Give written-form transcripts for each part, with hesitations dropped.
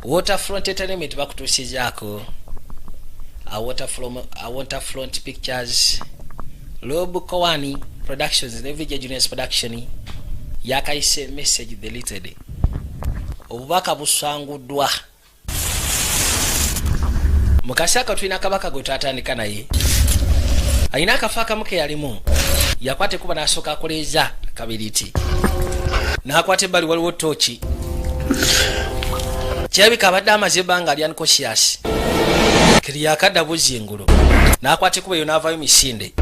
Waterfront Entertainment bakutusizaako a Waterfront Pictures, Lobu Kowani Productions ne Vijay Juniors Production yakaise message deleted. Obubaka busanguddwa. Mukasaka tulina kabaka gotatandika naye. Alina akafaka muke yalimu. Yakwate kuba nasoka akoleza kabiriti. Nakwate bali waliwo tochi. Kyabika abadde amaze banga ali unconscious. Kiri yakadda buzingulu. Nakwate kuba yo navayo misinde.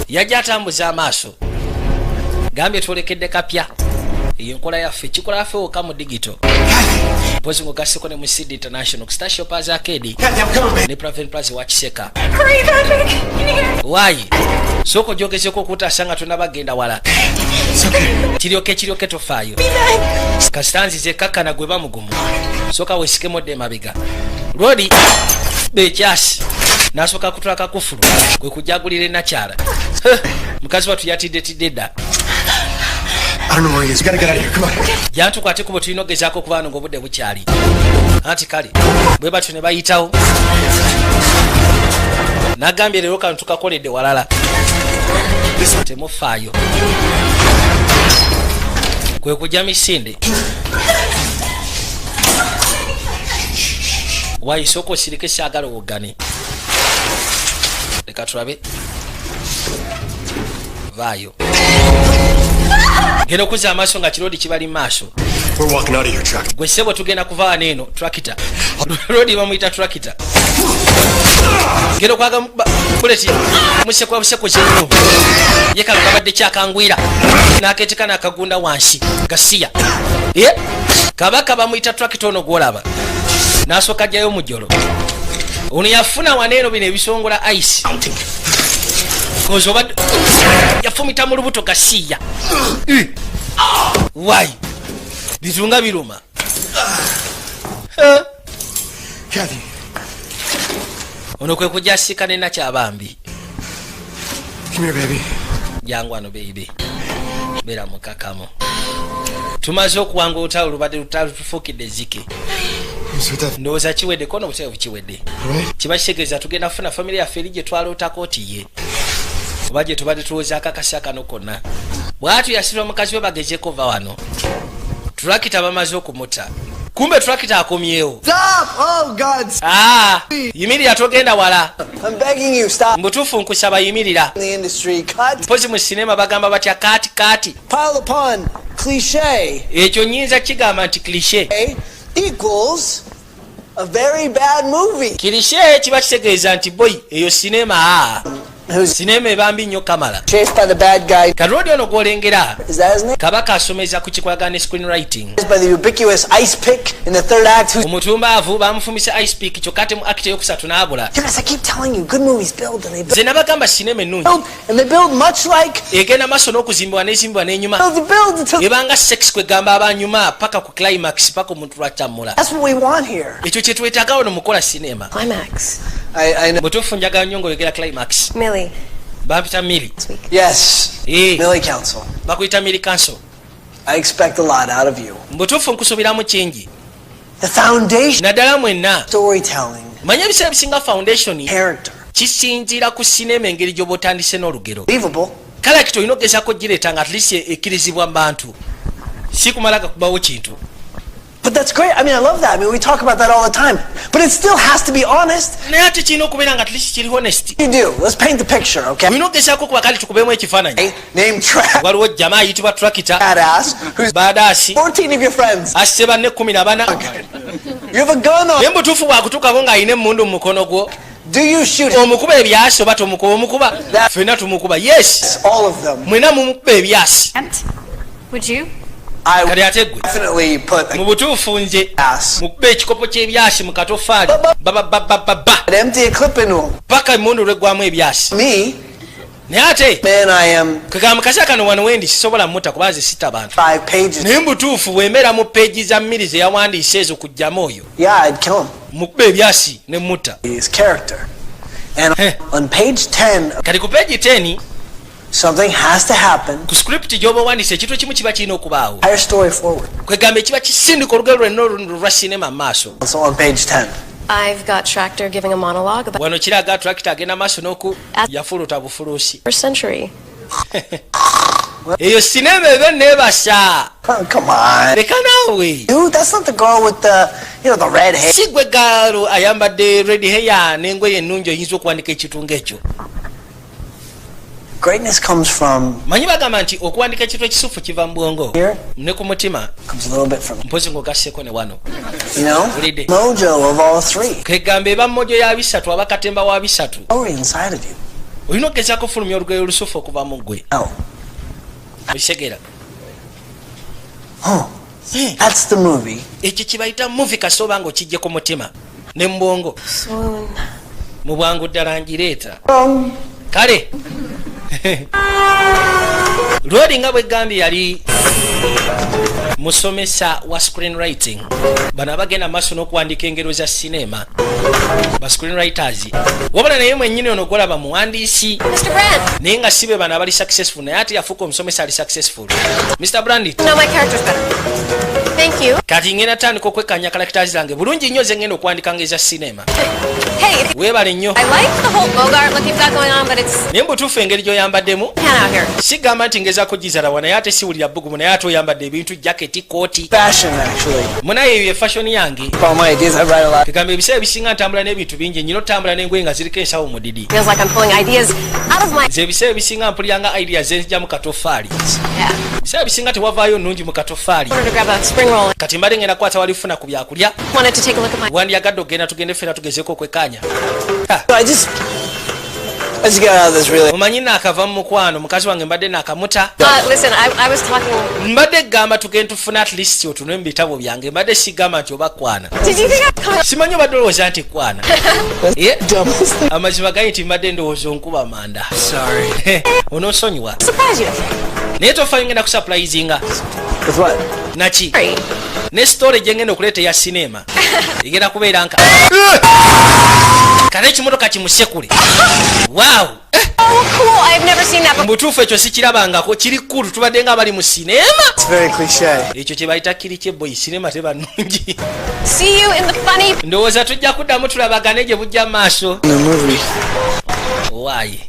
Yajja atambuza amaaso. Gambye twolekedde kapya. Yenkola yaffe kikola yaffe okamu digital. Pozi ngogaseko ne mu CD International Station Plaza Arcade. Ne Private Plaza wa Kiseka. Why? Soko jogezeko kutasanga tunabagenda wala. Kiryoke tofayo. Kastanzi ze kaka na gweba mugumu. Soka wesike mode mabiga. Rodi bekyasi. Nasoka kutwaka kufuru. Kwe kujagulire nakyala. Mukazi watu yatidetideda. I don't know where he is. We gotta get out of here. Come on. Yantu kwate kubo tulinogezaako kubano ngobudde bukyali. Anti kale. Bwe batu ne bayitawo. Nagambye lero kanu tukakoledde walala. Temufaayo. Kwe kujja misinde. Waisoko sirike syagala ogane. Leka tulabe. Vayo. Geno kuza amaso nga kirodi kibali maso. We're walking out of your truck. Gwe sebo tugenda kuvaa neno tractor. Rodi bamuita tractor. Geno kwaga buleti mushe kwa bushe kujenu. Yeka kabadde kyakangwira. Naketekana akagunda wansi. Gasiya. Kabaka bamuita tractor ono gwolaba. Nasoka jayo mujolo. Ono yafuna waneno bine bisongola ice. Kozo bad yafumita mu lubuto gasiya. Why? Bizunga biruma. Kathy. Ono kwe kujasika nena kyabambi. Come here, baby. Jangwano baby. Bera mukakamo. Tumaze okuwanga utalo lubade utalo tufukidde zike. Ndoza chiwede kono buteo chiwede. Kibashegeza tugenda funa family ya Felije twalo utakoti ye. Obaje tubade tuwoza akakasaka nokona. Bwatu yasirwa mukazi we bagezeko va wano. Turakita bamaze okumuta. Kumbe turakita akomyewo. Stop! Oh God! Yimirira togenda wala. I'm begging you, stop. Mbutufu nkusaba yimirira. The industry cut. Pozi mu sinema bagamba batya kati. Pile upon cliché. Ekyo nyinza kigamba nti cliché. Equals a very bad movie. Cliché kiba kitegeeza nti boy eyo sinema sinema ebambi nnyo kamala. Chased by the bad guy. Karodi ono gwolengera. Is that his name? Kabaka asomeza ku kikolagane screenwriting. By the ubiquitous ice pick in the third act. Omutumba avu bamufumisa ice pick kyokate mu act yokusatu n'abula. Yes, I keep telling you, good movies build and they build. Zena bagamba sinema ennungi. And they build much like. Egenda maso n'okuzimbibwa n'ezimbibwa n'enyuma. Build until. Ebanga sex kwe gamba abanyuma paka ku climax paka omuntu lwakyamula. That's what we want here. Ekyo kye twetaaga wano mukola sinema. Climax. I know. Butuufu njagala nnyo ng'oyogera climax. Millie. Bampita Millie. Yes. Millie Council. Bakuyita Millie Council. I expect a lot out of you. Mbutuufu nkusuubiramu kingi. The foundation. Naddala mwenna. Storytelling. Manya ebiseera bisinga foundation. Character. Kisinziira ku sinema engeri gy'oba otandise n'olugero. Believable. Kale kito olina okugezaako gireeta nga at least ekkirizibwa mu bantu. Si kumalaga kubawo kintu. But that's great. I mean, I love that. I mean, we talk about that all the time. But it still has to be honest. Naye ate kirina okubeera nga at least kiri honest. You do. Let's paint the picture, okay? Olina okugezaako kuba kale tukubeemu ekifaananyi. Name track. Waliwo jamaa ayitibwa Tractor. Badass. Who's Badass. 14 of your friends. Asse banne 14. You have a gun on. Naye mbutuufu bwakutuukako ng'alina emmundu mu mukono gwo. Do you shoot it? Omukuba ebyasi oba tomukuba omukuba? Ffenna tumukuba. Yes. All of them. Mwena mumukuba ebyasi. Would you? I would Kale ate gwe. definitely put Mu butuufu nze ass. mukuba ekikopo ky'ebyasi mu katofaali. But empty a clip into him. Paka emmundu lweggwamu ebyasi. Me, Naye ate man, I am kwegamba mukasa kano wano wendi sisobola mmuta kuba nze sita bantu. 5 pages. Naye mbutuufu weemera mu peegi za Millie ze yawandiise ezo kujjamu oyo. Yeah, I'd kill him. Mukuba ebyasi ne mutta. His character. And on page 10, Kati ku peegi 10 Something has to happen. Ku script gyoba wandise ekintu kimu kiba kirina okubaawo. Higher story forward. Kwegamba ekiba kisindika olugero lwenna lwa sinema maaso. Also on page 10. I've got Tractor giving a monologue about wano kiraga Tractor agenda maaso n'oku yafuluta bufuluusi. first century. Eyo sinema ebe neebasa. Come on. Leka naawe. Dude, that's not the girl with the, the red hair. Si gwe gaalo ayambadde red hair n'engoye ennungi oyinza okuwandika ekitunga ekyo. Greatness comes from Manyi bagamba nti okuwandika ekintu ekisufu kiva mu bwongo here, ne ku mutima comes a little bit from, mpozi ng'ogasseeko ne wano. the mojo of all three. Kegamba eba mmojo ya bisatu aba katemba wa bisatu. Story inside of you. Olina okugezaako okufulumya olugoye olusufu okuva mu ggwe. Oh. Okitegeera? Oh. That's the movie. Ekyo kibayita movie kasita oba ng'okijje ku mutima ne mu bwongo. Swoon. Mu bwangu ddala ngireeta. Kale Lodi nga bwegambye yali musomesa wa screenwriting. Bano abagenda maaso n'okuwandika engero za sinema ba screenwriters. Wabula naye mwennyini ono golaba muwandiisi Mr. Brand! naye nga si be bano abali successful naye ate yafuuka omusomesa ali successful. Mr. Brandit. No, my character's better. Thank you. Kati ngenda tandika okwekkaanya characters zange bulungi nnyo ze ngenda okuwandika ngeza sinema. Hey, Weebale nnyo. I like the whole Bogart look you've got going on, but it's Naye mbutuufu engeri gy'oyambaddemu pan out here. sigamba nti ngezaako gizalawa naye ate siwulira bbugumu naye ate oyambadde ebintu jaketi kooti Fashion, actually. munaye eyo efashion yange. All my ideas, I write a lot. Kigamba ebiseera ebisinga ntambula n'ebintu bingi nyina otambula n'engoye nga ziriko ensawo mu didi. Feels like I'm pulling ideas out of my... Nze ebiseera ebisinga mpuliranga idea zenzija mu katoffaali. Yeah. Ebiseera ebisinga tewavaayo nnungi mu katoffaali. Wanted to grab a spring roll. Kati mbadde ngenda kukwata wali funa ku byakulya Wanted to take a look at my... wandyagadde okgenda tugende ffena tugezeeko okwekkaanya. I just got out of this really. Omanyi naakava mu mukwano mukazi wange mbadde naakamuta. Listen, I was talking... Mbadde gamba tugende tufuna at least otunwe mu bitabo byange mbadde sigamba nti oba kwana. Did you think I'm coming... Simanyi obadde olowooza nti kwana. Dumbest thing. Amazima gali nti mbadde ndowooza onkuba manda. Sorry. Onoosonyiwa. Surprise you. Naye tofayo ngenda kusurprisinga. With what? Naki? Sorry. Ne story gye ngenda okuleeta eya sinema egenda kubeera nka kale ekimotoka kimusekule. Wow! Oh, cool. I've never seen that before. Mbutuufu ekyo sikirabangako kiri kkulu tubadde nga bali mu sinema. It's very cliche. Ekyo kye bayita kiri kyeboyi sinema teba nnungi. See you in the funny... Ndowooza tujja kuddamu tulabagane gye bujja maaso. In the movie. Why?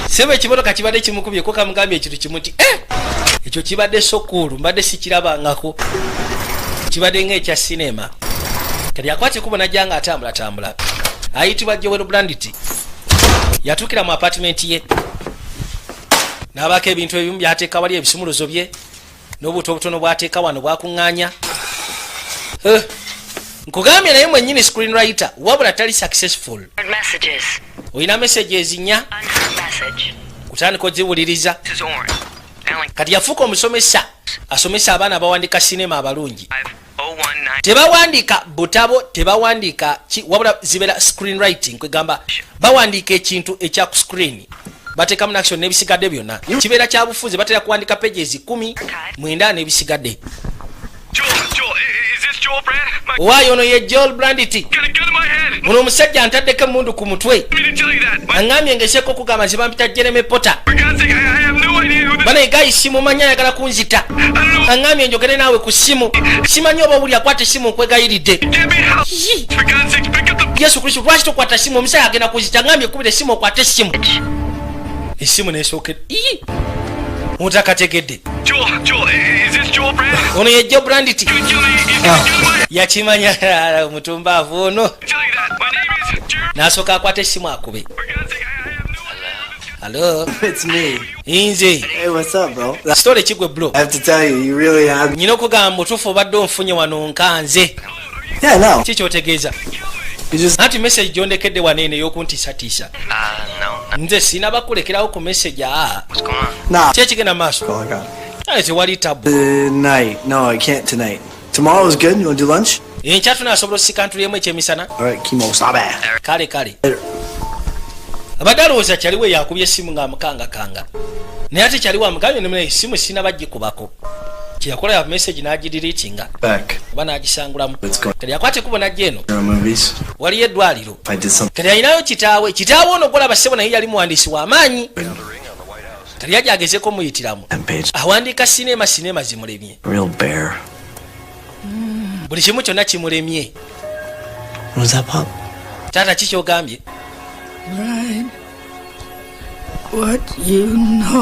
Sebe ekimotoka kibadde kimukubyeko kamugambye ekintu kimu nti ekyo kibadde sokulu mbadde sikirabangako kibadde ng'ekya sinema. Kati akwate kubo najja nga atambula ayitibwa Joel Brandit yatuukira mu apartment ye n'abaako ebintu ebimu byateeka wali ebisumuluzo bye n'obuto obutono bwateeka wano bwakuŋŋaanya. Nkugambye naye mwennyini screenwriter wabula tali successful. Olina messages nnya kutandika oziwuliriza. Kati yafuuka omusomesa asomesa abaana abawandika sinema abalungi. Tebawandika butabo tebawandika wabula zibeera screenwriting kwegamba bawandika ekintu ekya ku screen bateekamu n'action n'ebisigadde byonna kibeera kya bufuzi batera kuwandika pages 10 mwenda n'ebisigadde. Waayo ono ye Joel Brandit. Muno omusajja ntaddeko emundu ku mutwe aŋŋambye ngeseeko okugamba nze bampita Jeremy Potter. Bana egayi simu manya ayagala kunzita aŋŋambye njogere naawe ku simu simanyi oba buli akwata essimu nkwegayiridde. Yesu Kristo lwaki tokwata simu omusajja agenda kunzita aŋŋambye kubira essimu okwata essimu essimu neesookera mutakategedde. Ono ye Joel Brandit yakimanya mutumbaavu ono n'asooka akwata essimu akube. Hello. It's me. Inze. Hey, what's up, bro? Story kigwe bro. I have to tell you, you really have... Nyina okugamba mutuufu obadde onfunye wano nkanze. Yeah, no. Kiki otegeeza? You just... Anti message gyondekedde wano eno ey'okuntiisatiisa. No. Nze sina bakulekerawo ku message What's going on? Nah. Ki ekigenda maaso? Oh, my God. Tewali tabu. Tonight. No, I can't tonight. Tomorrow's good. You want to do lunch? Enkya tunaasobola osika ntulemu ekyemisana? All right, Kimo, stop it. Kale. Abadde alowooza kyaliwo yakubye essimu ng'amukangakanga. Naye ate kyaliwo amugambye ne essimu sina bagikubako. Kyeyakola ya message n'agidiriitinga. Back. Oba n'agisangulamu. Let's go. Kati akwate kubo najja eno. Movies. Waliyo eddwaliro. I did something. Kati alinayo kitaawe ono golaba ssebo naye yali muwandiisi w'amaanyi. kali yaje agezeko muyitiramu awandiika sinema zimulemye Real bear. buli kimu kyonna kimulemye. What was that, Pop? Taata kikyogambye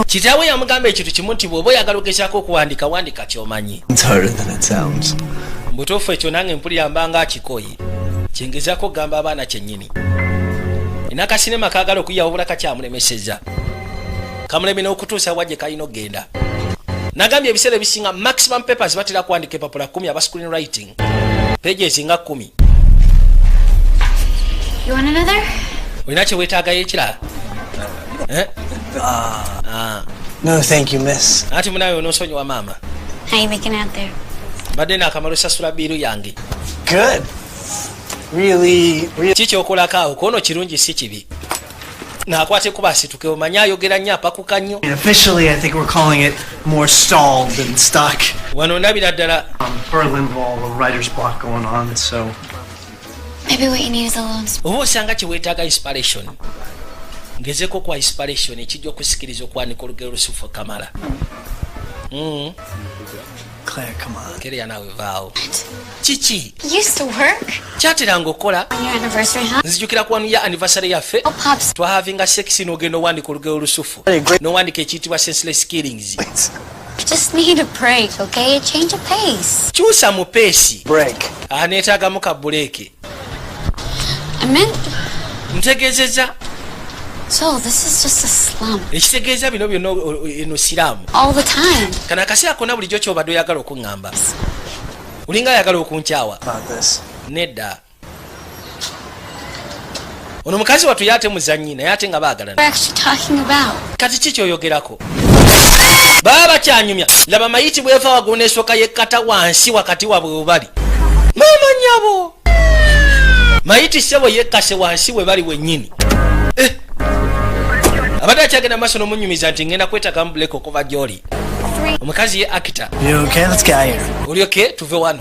kitaawe yamugamba ekintu kimu nti bw'oba oyagala ogezaako okuwandiika wandika kyomanyi. It's harder than it sounds. Mbutuufu ekyo nange mpulira mbanga akikoyi kyengezaako okugamba abaana kyennyini. Enakasinema kaagala okuyiyawo bulaka kyamulemeseza kamulemye n'okutuusa wajje kalina okgenda. Nagambye ebiseera ebisinga maximum papers batera kuwandika empapula 10 aba screen writing pages nga 10. You want another? Olina kye weetaagayo ekirala? No, thank you, miss. Ati munawe onoosonyiwa maama. How you making out there? Badde naakamala osasula biiru yange. Good. Really. Kiki okolako awo koono kirungi si kibi. Naakwate kuba asituke omanyi ayogera nnyo apakuka nnyo. Officially, I think we're calling it more stalled than stuck. Wano ndabira ddala Berlin Wall, a writer's block going on, so... Maybe what you need is a little oba osanga kiweetaaga inspiration ngezeko kwa inspiration ekijja okusikiriza okwanika olugero lusufu kamala. Claire, come on. Kereya naawe vaawo. Kiki used to work kyateranga okukola? on your anniversary, huh? Nzijukira kwanu ya anniversary yaffe Oh, Pops. twahavinga sex n'ogenda owandika olugero lusufu n'owandika ekiyitibwa senseless killings. Just need a break, okay? A change of pace. Kyusa mu peesi Break. aneetaagamu ka buleeke. I meant, Ntegeezezza so this is just a slump. ekitegeeza bino byonna eno siraamu. All the time. Kano akaseera konna bulijjo kyobadde oyagala okuŋŋamba olinga ayagala okunkyawa. About this. Nedda ono mukazi wattu yate muzannyi naye ate nga We're baagalana. actually talking about. Kati ki kyoyogerako? Baba bakyanyumya laba mayiti bwefa wagona esooka yekkata wansi wakati wabwe we bali. Maama nnyabo mayiti ssebo yekkase wansi we bali wennyini. Abadde akyagenda maaso n'omunyumiza nti ngenda kwetagamu buleka okuva gy'oli. Omukazi ye akita. You okay? Let's get out of here. Oli oke tuve wano.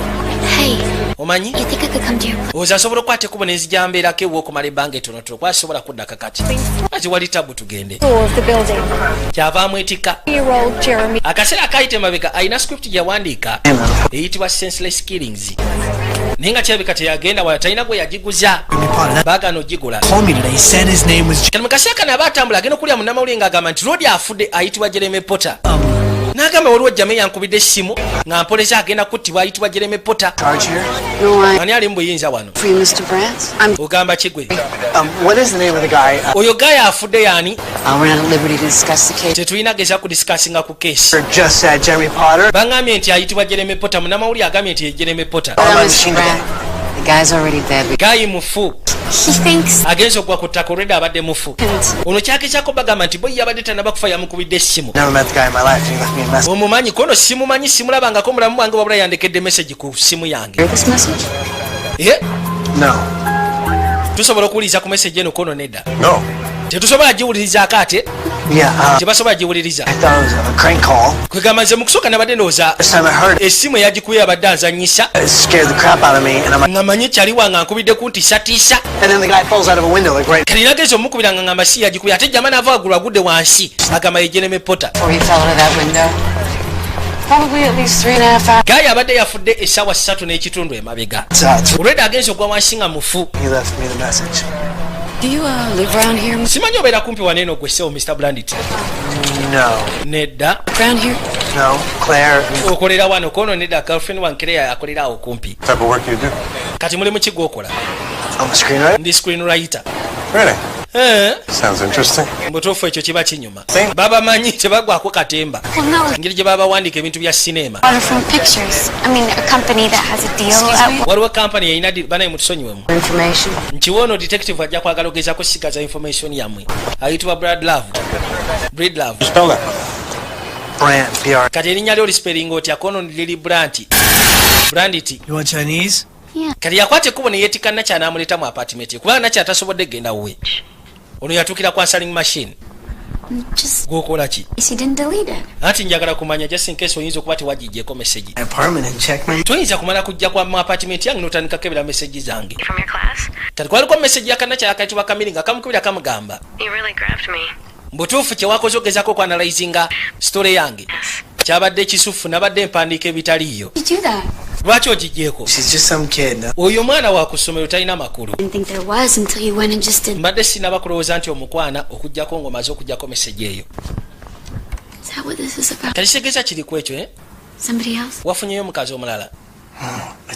Hey, Omanyi you think I could come to your place? oza asobola okukwata ekkubo n'enzija mbeerako ewa okumala ebbanga ettonotono kuba asobola kuddaka kati ati wali tabu tugende. Of the building. Kyavaamu etika. 3-year-old Jeremy. Akaseera akayita emabega alina script gyawandiika eyitibwa senseless killings naye nga kirabika teyagenda wala talina gwe yagiguza baagana ogigula. Told me today. He said his name was... kati mu kaseera kano aba atambula agenda okulya munnamawulire ng'agamba nti roodi afudde ayitibwa Jeremy Potter. N'agamba waliwo jjame yankubidde essimu nga mpoleza agenda kuttibwa ayitibwa Jeremy Potter. Charge here? No, I Ani ali mu buyinza wano? free Mr. Brandt. I'm Ogamba kigwe? What is the name of the guy? Oyo gaya afudde yaani? we're not at liberty to discuss the case. Tetulina geza kudisikasinga ku keesi. Just said Jeremy Potter. Bangambye nti ayitibwa Jeremy Potter. Munnamawulire agambye nti ye Jeremy Potter. No, my Mr. machine Brandt. The guy's already dead. Gayi mufu. He thinks. Agenza okugwa ku ttaka olwedde abadde mufu. Ono kyagezaako bagamba nti boyi yabadde tannaba kufa yamukubidde essimu. Never met the guy in my life. He left me a message. Omumanyi kono simumanyi simulabangako mulamu bwange wabula yandekedde message ku simu yange. Hear this message? No. Tusobola okuwuliriza ku message eno kono nedda. No. Tetusobola giwulirizaako ate. Yeah, Tebasobola giwuliriza. I thought it was a crank call. Kwegamba nze mu kusooka nabadde ndowooza First time I heard it, essimu eyagikuye abadde azannyisa it scared the crap out of me, and I'm like, nga manyi kyaliwa nga nkubidde ku ntiisatiisa. and then the guy falls out of a window like right kati nageza omukubira nga ngamba si yagikuye ate jama naava waggulu agudde wansi agamba ye Jeremy Potter. Before he fell out of that window. Probably at least 3.5 hours. Gayi abadde yafudde essaawa 3 n'ekitundu emabega. Olwedde agenza ogwa wansi nga mufu. He left me the message. Do you live around here? Simanyi obeera kumpi waneeno gwesewo Mr. Brandit. No. Nedda Around here? No. Claire. okolera wano kono nedda girlfriend wankereya akolera awo kumpi. Type of work you do? Kati mulimu ki gwokola? I'm a screenwriter. Ndi screenwriter. Really? Eh, Sounds interesting. mutuufu ekyo kiba kinyuma. Think- Babamanyi tebagwako katemba. Well, no. Engeri gye baba bawandiika ebintu bya sinema. Waterfront Pictures. I mean, a company that has a deal. Waliwo kampani yayina banaye mutusonyiwemu. Information. Nkiwoono detective ajja kwagala ogezako sigaza information yammwe. Ayitibwa Breed Love. Spell that. Brandt. PR. Kati erinnya lyo lispelling otya kono liri Brandit. You want Chinese? Kati yakwata ekkubo ne yeetikka Nakya n'amuleeta mu apartment ye kubanga Nakya atasobodde kugenda wuwe. Ono yatuukira ku answering machine. Just Gw'okola ki? he didn't delete it. Anti njagala kumanya just in case oyinza okuba tewagijjeko message. My apartment and check my... Toyinza kumala kujja kwa mu apartment yange n'otandika kebera message zange. From your class? Kati kwaliko message ya Nakya yakayitibwa Kamiri nga kamukubira kamugamba. You really grabbed me. mbutuufu kyewakoze ogezako okuanalyzinga story yange kyabadde kisufu nabadde empandiika ebitaliiyo. You do that. Lwaki ogigyeko? She's just some kid. Oyo mwana wa ku ssomero talina makulu. I didn't think there was until you went and just did. Mbadde sinaba kulowooza nti omukwana okugjako ng'omaze okugjako meseji eyo. Is that what this is about? Kati kitegeeza kiri ku ekyo, Somebody else? wafunyeyo omukazi omulala?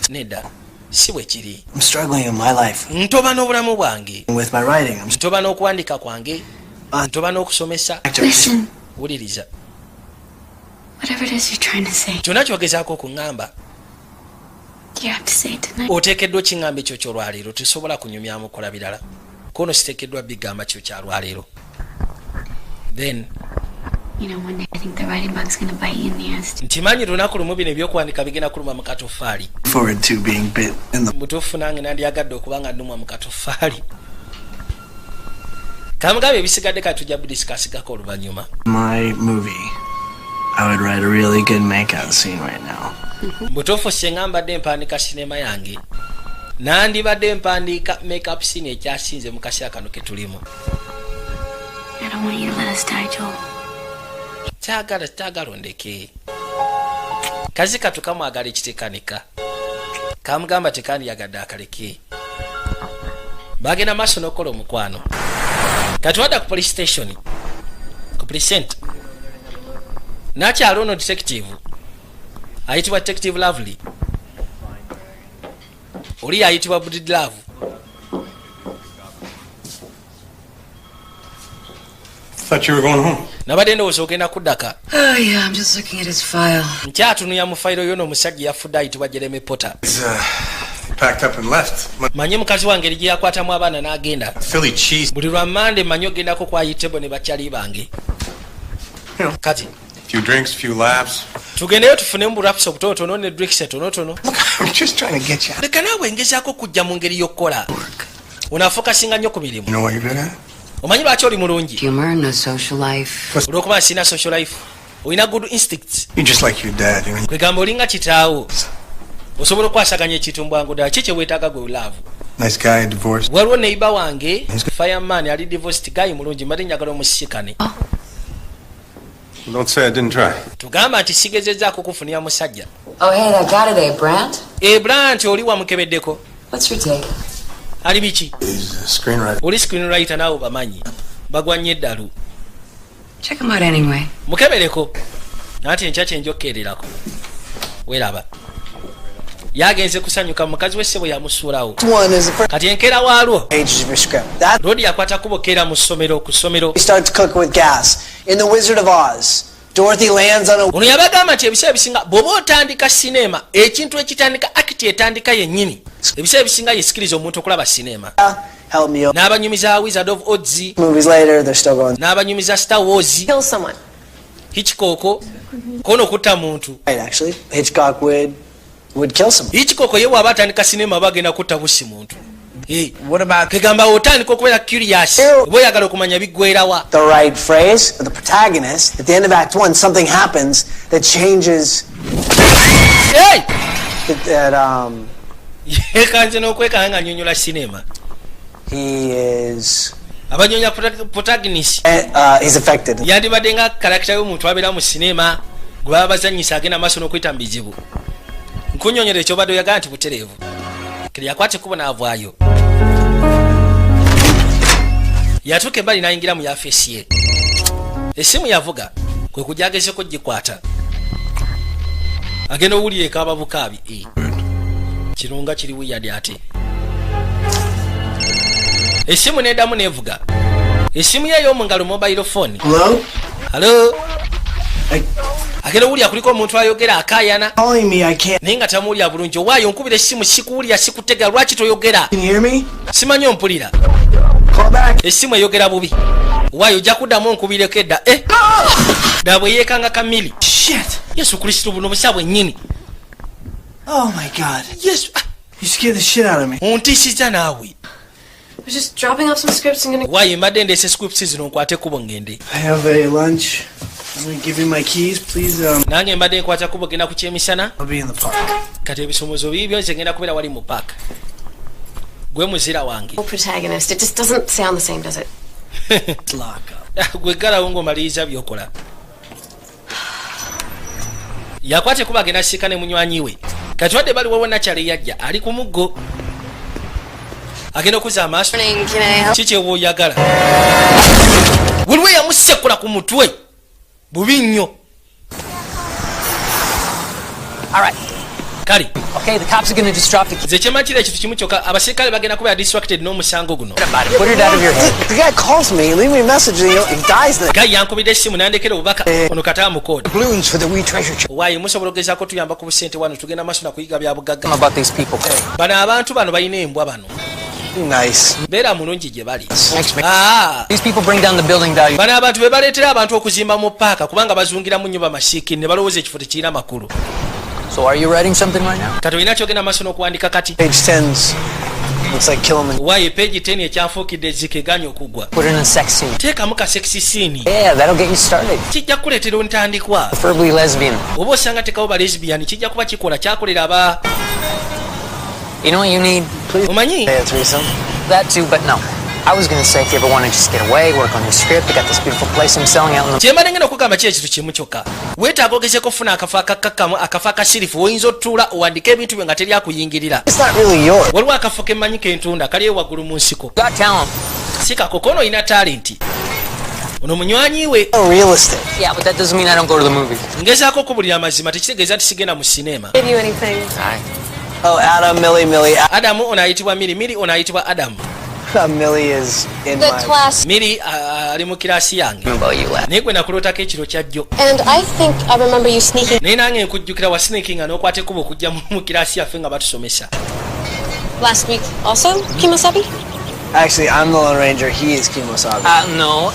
Nedda, si bwe kiri. I'm struggling in my life Ntoba n'obulamu bwange, with my writing. I'm ntoba n'okuwandiika kwange, ntoba n'okusomesa. Listen, Wuliriza, whatever it is you're trying to say, kyonna kyogezaako okuŋŋamba, you have to say it tonight. oteekeddwa okiŋŋamba ekyo ky'olwaleero, tesobola kunyumyamu kola birala. Kono siteekeddwa bigamba kyo kyalwaleero. Then You know, one day I think the writing bug's gonna bite you in the ass. ntimanyi lunaku lumu bino ebyokuwandika bigenda kuluma mu katoffaali. forward to being bit in the. Mutuufu nange nandyagadde okuba nga nnumwa mu katoffaali. Kamugabe ebisigadde kati tujja budisikasigako oluvannyuma. My movie. I would write a really good makeout scene right now. Mutuufu senga mbadde mpandiika sinema yange nandibadde mpandiika makeup scene ekyasinze mu kaseera kano ke tulimu. I don't want you to let us die, Joel. Kyagala ondeke. Kazika tukamwagala ekiteekanika. Kamugamba tekandiyagadde akaleke. Bagenda maaso n'okukola omukwano. Kati wadda ku police station. Ku precinct. Nakyali ono detective. Ayitibwa Detective Lovely. Oli ayitibwa Buddy Love. Thought you were going home. Nabadde ndowooza ogenda kuddaka. Oh, yeah, I'm just looking at his file. Nkyatunuya mu fayiro yo n'omusajja yafudde ayitibwa Jeremy Potter. He's packed up and left. Manyi mukazi wange eri gye yakwatamu abaana n'agenda. Philly cheese. Buli lwa Mande manyi ogendako kwa Yitebo ne bakyali bange. Kati Few drinks, few laughs. tugendeyo tufunemu burapusa obutonotono ne drinks tonotono. I'm just trying to get you. Leka naawe ngezaako kujja mu ngeri y'okkola. Onaafokasinga nnyo ku mirimu. You know what you're good at? Omanyi lwaki oli mulungi? Humor, no social life. Olw'okuba sina social life. Olina good instincts. You're just like your dad. You know? Kwegamba olinga kitaawo. Osobola okwasaganya ekitumbwangu ddala ki kye weetaaga gwe love. Nice guy, divorced. Waliwo neighbor wange fireman ali divorced guy mulungi mbadde njagala omusisikane. Don't say I didn't try. Tugamba nti sigezezzaako kufunira musajja. Oh, hey, that guy today, Brant. Brant oli wamukebeddeko. What's your take? Ali biki? He's a screenwriter. Oli screenwriter naawe bamanyi. Bagwa nnyo eddalu. Check him out anyway. Mukebereko. Nanti enkya kye njokkererako. Weeraba. Yagenze kusanyuka mukazi w'essebo yamusuulawo. One is the first Kati enkeera waalwo. pages of your script. That Rodi yakwata kubo keera mu ssomero ku ssomero. we start to cook with gas. In The Wizard of Oz, Dorothy lands on a Ono yabagamba nti ebiseera ebisinga bw'oba otandika sinema ekintu ekitandika akiti etandika yennyini ebiseera ebisinga yesikiriza omuntu okulaba sinema. help me out. N'abanyumiza Wizard of Oz, Movies later, they're still going. n'abanyumiza Star Wars, Kill someone. Hitchcock, kono kutta muntu. Right, actually, Hitchcock would kill someone. Hitchcock ye bw'aba atandika sinema aba agenda kutta busi muntu. What about Kegamba otandika okubeera curious oba oyagala okumanya biggwerawa. the right phrase for the protagonist? At the end of Act 1, something happens that changes that yekanze n'okwekanga nga nnyonnyola sinema. he is Abanyonya protagonist he's affected. yandibadde nga karakita y'omuntu abeera mu sinema gwe baba bazannyisa agenda maaso n'okuyita mu bizibu. Nkunyonyera ekyobadde oyagala nti butereevu kiri yakwata ekkubo n'avaayo. Yatuuka ebbali n'ayingira mu yafeesi ye. Essimu yavuga kwe kujja agezeko gikwata. Agenda owulira ekaaba bukaabi. Kirunga kiri wiyadi ate. Essimu n'eddamu n'evuga. Essimu ye ey'omu ngalo mobile phone. Hello? Agenda owulira kuliko omuntu ayogera akaayana. Calling me, I can't. Naye nga tamuwulira bulungi. Owaayo nkubira essimu sikuwulira sikutega lwaki toyogera? Can you hear me? Simanyi ompulira. Call back. Essimu eyogera bubi. Owaayo ojja kuddamu onkubireko edda. Ddala bwe yeekanga kamili. Shit. Yesu Kristo buno busa bwennyini. Oh my God. Yesu You scared the shit out of me. ontiisizza naawe. I was just dropping off some scripts and gonna. Owaayo mbadde ndeese scripts zino nkwate kubo ngende. I have a lunch. I'm gonna give you my keys, please. Nange mbadde nkwata kubo genda ku kyemisana. I'll be in the park. Kati ebisomozo bibyo nze ngenda kubeera wali mu paaka. Gwe muzira wange. Protagonist. It just doesn't sound the same, does it? gwegalawo ng'omaliriza byokola. Yakwate kuba agenda sika ne munywanyi we kati wadde bali wowe nakyale yajja ali ku muggo agenda okuza amaaso kiki ebwoyagala buliwe yamusekula ku mutwe bubi nnyo. Kale Okay, the cops are gonna just drop the key. nze kyemakira ekintu kimu kyokka abasirikale bagenda kuba distracted n'omusango guno. Put it out of your head. The guy calls me, leave me a message, and he dies then. Gayi yankubidde essimu nandekera obubaka ono kataamu koodi Balloons for the wee treasure chest. waayi musobola okugezaako tuyamba ku busente wano tugenda maaso na kuyiga bya bugagga. About these people. Bano abantu bano balina embwa bano Nice. beera mulungi gye bali. These people bring down the building value. Bano abantu be baleetera abantu okuzimba mu paaka kubanga bazungiramu nnyo bamasiikini ne balowooza ekifo tekirina makulu. So are you writing something right now? Kati olina kyogenda maaso n'okuwandika kati. Page 10's. Looks like kill him. Waayi peegi 10 ekyanfuukidde ezzike eganya okuggwa. Put in a sex scene. Teekamu ka sexy scene. Yeah, that'll get you started. Kijja kuleetera ontandikwa. Preferably lesbian. Oba osanga tekawo ba lesbian kijja kuba kikola kyakolera aba. You know what you need? Omanyi? Hey, a threesome. That too, but no. I was gonna say if you ever want to just get away, work on your script, I got this beautiful place I'm selling out in the... kyembadde ngenda okugamba ki ekintu kimu kyokka weetaaga ogezeko ofuna akafo akakakkamu akafo akasirifu woyinza otuula owandike ebintu bye nga teri akuyingirira. It's not really yours. waliwo akafo kemmanyi kentunda kali ewaggulu mu nsiko Got talent. si kakokono olina talenti ono munywanyi we Oh, real estate. Yeah, but that doesn't mean I don't go to the movies. ngezaako okubulira amazima tekitegeeza nti sigenda mu sinema. Give you anything? Oh, Adam, Millie. adamu ono ayitibwa miri ono ayitibwa adamu. Millie is in The my... class. miri ali mu kiraasi yange About you left. naye gwe nakulootako ekiro kya jjo And I think I remember you sneaking naye nange nkujjukira wa sneakinga n'okwata ekkubo okujja mu kiraasi yaffe nga batusomesa. last week also, Kimosabi? Actually, I'm the Lone Ranger. He is Kimosabi. No.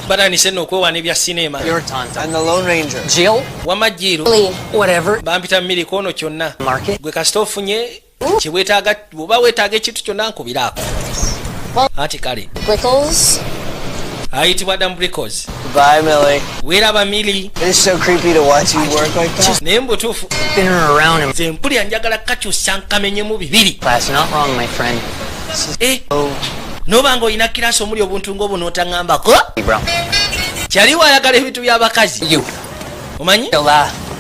batandise nno okwewaana ebya sinema. You're Tonto. I'm the Lone Ranger. Jill? wamajjiiro Lee. Whatever. bampita miri kwono kyonna Market? gwe kasita ofunye kyewetaaga oba weetaaga ekintu kyonna nkubiraako. Ati kale Brickles? ayitibwa Adam Brickles. Bye, Millie. weeraba miri It's so creepy to watch you work like that. naye mbutuufu Been around him. nze mpulira njagala kakyusa nkamenyemu bibiri. Class, not wrong, my friend. noba nga olina kirasi omuli obuntu ng'obwo n'otaŋŋambako Hey, bro. kyali waayagala ebintu by'abakazi You. omanyi Still,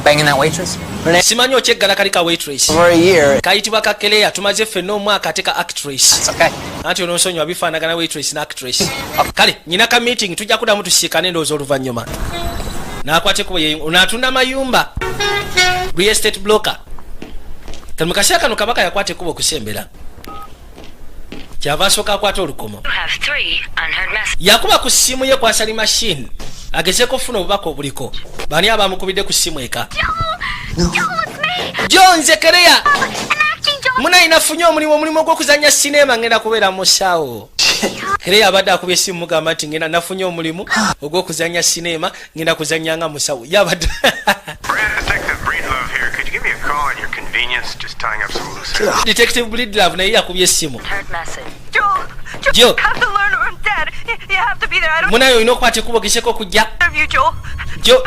banging that waitress? simanyi okyeggala kali ka waitress For a year. kayitibwa kakeleya tumaze ffenna omwaka ate ka actress It's okay. anti ononsonyiwa bifaanagana waitress ne actress. Kale nyina ka meeting tujja kudamu tusiikane ndowooza oluvannyuma n'akwateko onaatunda mayumba real estate broker. kati mu kaseera kano kabaka yakwata ekkuba okusembera kyava asooka akwata olukomo yakuba ku ssimu ye kwasali machine agezeeko ofuna obubaka obuliko bani abamukubidde ku ssimu eka jonze kereya munayina funye omulimu gw'okuzanya sinema ngenda kubeera mu ssaawo. Kereya abadde akubye essimu mugamba nti ngenda nafunye omulimu ogw'okuzanya sinema ngenda kuzanyanga mu ssaawo yabadde Detective Breedlove naye yakubye essimu. Joe, munayo olina okukwata ekkubo geseko okujja. Joe,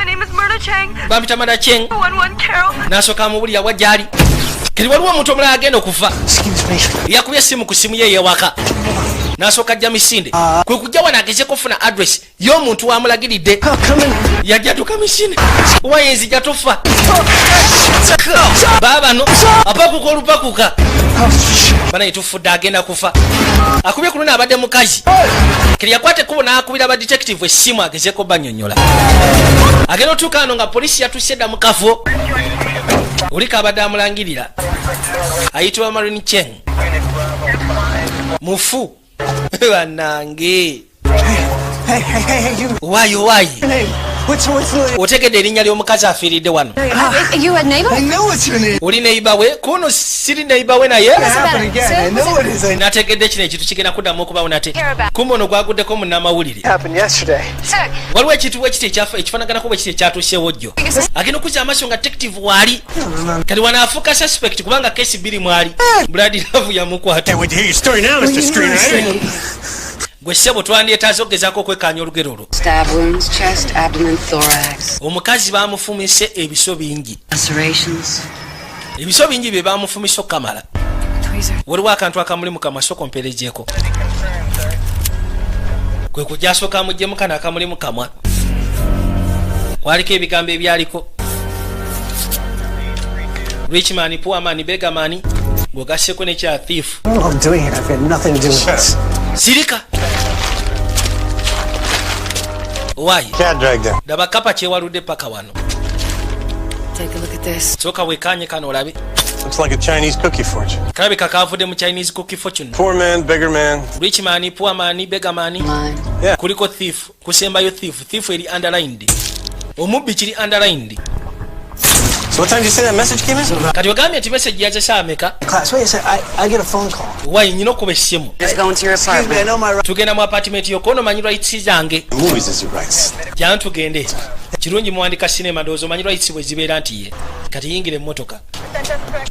bampita Mada Cheng n'asooka amubulira wajjali kati waliwo omuntu omulala agenda okufa. Yakubye essimu ku ssimu ye yewaka n'asooka ajja misinde kwe kujja wano agezeko ofuna adress y'omuntu wamulagiridde yajja tuka misinde wayenzija tofa baabano apakuka olupakuka banaye tufudde agenda kufa. Akubye ku luno abadde mukazi kiri yakwata ekkubo n'akubira aba detective essimu agezeko banyonyola agenda otuuka wano nga poliisi yatusse dda mu kafo oliko abadde amulangirira ayitibwa Marine Cheng mufu bannange. Hey, you. Why? Hey, what's the name? Otegedde erinnya ly'omukazi afiiridde wano. You a neighbor? I know what's your name. Oli neighbor we? Kuno siri neighbor we naye? Happen again. I know it is. Nategedde kino ekintu kigenda kuddamu okubawo nate. Kumbe ono gwaguddeko munnamawulire. Happened yesterday. Waliwo ekintu bwe kiti ekifaanaganako bwe kiti ekyatuuseewo jjo. Agenda okuzza amaaso nga detective waali. Kati wanaafuuka suspect kubanga kesi bbiri mwali. Brad Love yamukwata. Can't wait to hear your story now, Mr. Screenwriter. Gwe ssebo twandyetaaze okugezaako okwekkaanya olugero olwo. Stab wounds, chest, abdomen, thorax. Omukazi baamufumise ebiso bingi. Lacerations. Ebiso bingi bye baamufumisa okukamala. Waliwo akantu akamuli mu kamasoko mperejeeko. kwe kujasooka amuggyemu kano akamuli mu kamwa kwaliko ebigambo ebyaliko rich man, poor man, beggar man ng'ogasseko nekya thief. I'm doing it. I've had nothing to do with this. Sirika. Why? Cat dragged him. Daba kapa kyewaludde paka wano. Take a look at this. Soka wekanye kano olabe. Looks like a Chinese cookie fortune. Kalabika kavudde mu Chinese cookie fortune. Poor man, beggar man. Rich man, poor man, beggar man. Mine. Yeah. Kuliko thief, kusembayo thief. Thief eri underlined. Omubbi kiri underlined. So what time did you say that message came in? Kati ogambye nti message yaje saameka. Class, wait a second. I get a phone call. Why nyina okuba essimu. Just going to your Excuse me, I apartment. know my right. Tugenda mu apartment yo kono manyi rights zange. Movies is your rights. Jana tugende. Kirungi muwandika sinema ndowooza omanyi rights bwe zibeera nti ye. Kati yingire emmotoka.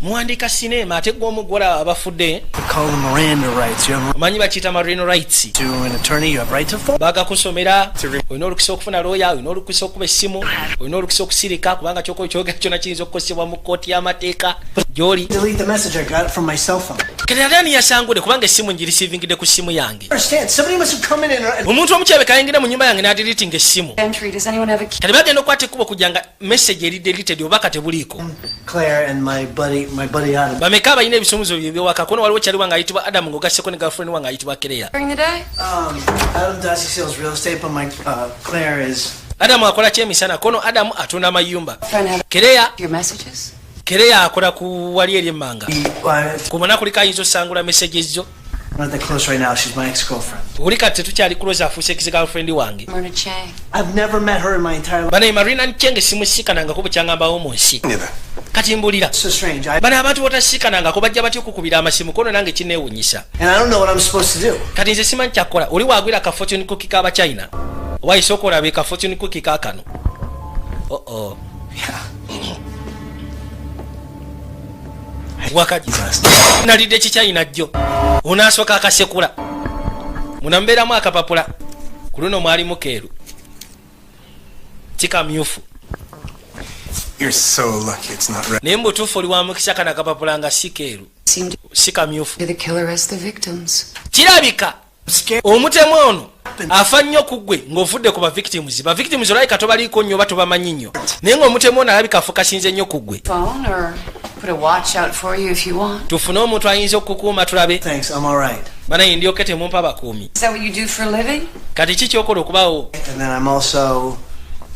Muwandika sinema ate gwe omuggola abafudde. Call them Miranda rights. You have Omanyi bakiyita marino rights. to an attorney. You have right to phone. Bagakusomera, olina olukisa okufuna looya, olina olukisa okuba essimu, olina olukisa okusirika kubanga kyogera kyonna kiyinza okukosebwa mu kkooti y'amateeka gy'oli. Delete the message. I got it from my cell phone. Kati ate ani yasangudde kubanga essimu ngirisiivingidde ku ssimu yange. Understand? Somebody must have come in and. Omuntu omukyabeka ayingira mu nnyumba yange n'adiritinga essimu. Entry. Does anyone have a key? Kati bagenda okukwata ekkubo kujanga message eri deleted obaka tebuliiko. Claire and my buddy Adam. Bameka abalina ebisumuzo byewaka kono waliwo kyali wange ayitibwa Adam ng'ogasseko ne girlfriend wange ayitibwa Kereya. During the day? Adam does. He sells real estate, but my Claire is. Adam akola kyemisana kono Adam atunda amayumba. Friend have Kereya your messages? Kereya akola ku wali eri emmanga. I'm Kumana kuliko ayinza osangula messages zo. not that close right now. She's my ex-girlfriend. Oli kati tetukyali close afuuse ex girlfriend wange. Myrna Chang. I've never met her in my entire life. Bana Marina Nchenge simusikanangako bukyangambawo mu nsi. Neither. Kati mbulira. It's so strange. Bana abantu botasikanangako bajja batya okukubira amasimu kono nange kineewunyisa. And I don't know what I'm supposed to do. Kati nze simanyi kyakukola. Oli wagwira ka fortune cookie k'aba China. Wayise okolabe ka fortune cookie kaakano. Oh. Wakaji. Nalidde kikyayina jjo. Onasooka akasekula. Munambeeramu akapapula. Ku luno mwalimu keeru. Kikamyufu. You're so lucky it's not red. Naye mbutuufu oli wa mukisa kana akapapula nga si keeru. Seemed Si kamyufu. to the killer as the victims. Kirabika. I'm scared. Omutemu ono afa nnyo ku ggwe ng'ovudde ku ba victims. Ba victims olabika tobaliiko nnyo oba tobamanyi nnyo. Naye ng'omutemu ono alabika afokasinze nnyo ku ggwe. Phone or put a watch out for you if you want. Tufune omuntu ayinza okukuuma tulabe. Thanks. I'm all right. Banaye ndyoke temumpa abakuumi. Is that what you do for a living? Kati ki kyokola okubaawo? And then I'm also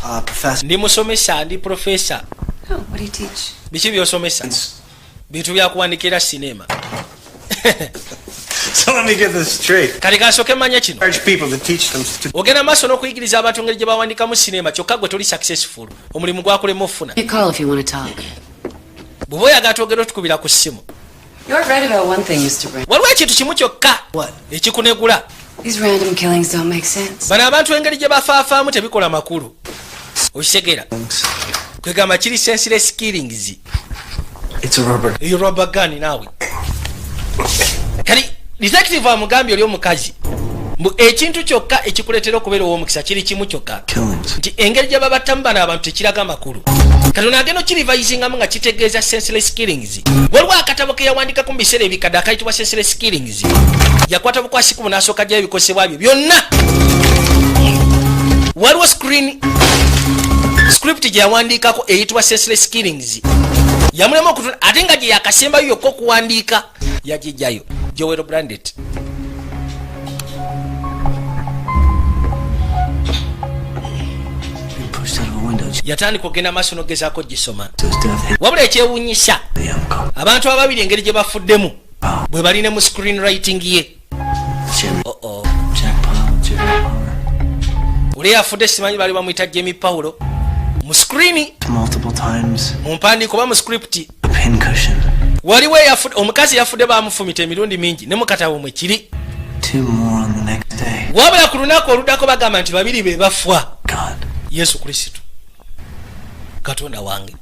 a professor. Ndi musomesa, ndi profesa. Oh, what do you teach? Biki by'osomesa? Bintu byakuwandikira sinema. So let me get this straight. Kati kasooke manya kino. Charge people to teach them to. Ogenda maaso n'okuyigiriza abantu ngeri gye bawandikamu sinema kyokka gwe toli successful. Omulimu gwakulema ofuna. You call if you want to talk. Bw'oba oyagala twogera otukubira ku ssimu. You're right about one thing, Mr. Brand. Waliwo ekintu kimu kyokka What? ekikunegula. These random killings don't make sense. Bano abantu engeri gye bafaafaamu tebikola makulu. Okitegeera. Kwegamba kiri senseless killings. It's a rubber. Eyo rubber gun naawe. Kali detective amugambye oli omukazi. Mbu ekintu kyokka ekikuleetera okubeera ow'omukisa kiri kimu kyokka. Killings. Nti engeri gye babattamu bano abantu tekiraga makulu. Kati onaagenda okirivayizingamu nga kitegeeza senseless killings. Waliwo akatabo ke yawandikako mu biseera ebikadde akayitibwa senseless killings. Yakwata bukwasiku n'asooka gyayo ebikosebwa byo byonna. Waliwo script gye yawandiikako eyitibwa senseless killings. Yamulema okutuna ate nga gye yakasembayo yokka okuwandiika yagijjayo. Joel Brandet. Being pushed out of a window. Yatandika okugenda maaso n'ogezaako gisoma. His death hit Wabula ekyewuunyisa the young couple. abantu ababiri engeri gye bafuddemu bwe balina mu screenwriting ye. Jimmy. Oh. Jack Powell. Jerry Palmer. Oli yafudde simanyi bali bamuyita Jamie Paulo. Mu screen Multiple times. mu mpandiiko oba mu script A pincushion. waliwo omukazi yafudde bamufumita emirundi mingi ne mu katabo mwe kiri. 2 more on the next day. Wabula ku lunaku oluddako bagamba nti babiri be bafa. God. Yesu Kristo Katonda wange.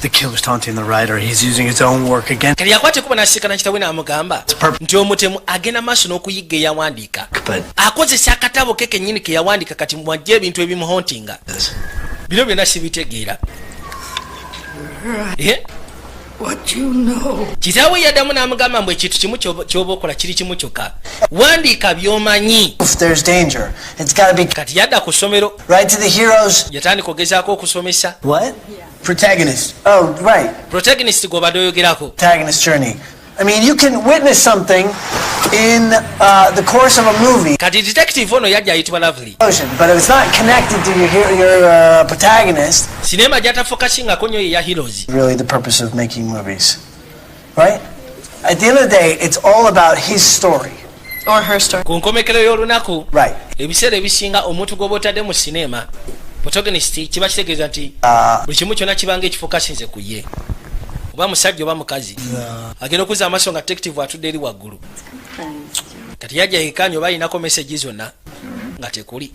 The killer's taunting the writer. He's using his own work again. Kali yakwate kuba n'asiikana kitawe n'amugamba purple. nti omutemu agenda maaso n'okuyigga eyawandiika. But Akozesa akatabo ke kennyini ke yawandiika kati mwajja ebintu ebimuhontinga. this. Bino byonna sibitegeera. what you know. Kitaawe yaddamu n'amugamba mbu ekintu kimu ky'oba okola kiri kimu kyokka. Wandiika by'omanyi. If there's danger, it's got to be Kati yadda ku ssomero. right to the heroes. Yatandika ogezaako okusomesa. What? Protagonist. Oh, right. Protagonist gw'obadde oyogerako. Protagonist journey. I mean, you can witness something in the course of a movie. Kati detective ono yajja ayitibwa Lovely. But if it's not connected to your protagonist, Sinema gyatafokasingako nnyo ye ya heroes. really the purpose of making movies, right? At the end of the day, it's all about his story. Or her story. Ku nkomekero y'olunaku, Right. ebiseera ebisinga omuntu gw'oba otadde mu sinema, protagonist kiba kitegeeza nti buli kimu kyonna kibanga ekifokasinze ku ye. Oba musajja oba mukazi. Agenda okuzza amaaso nga detective atudde eri waggulu. Kati yajja yekkaanya oba alinako message zonna nga tekuli.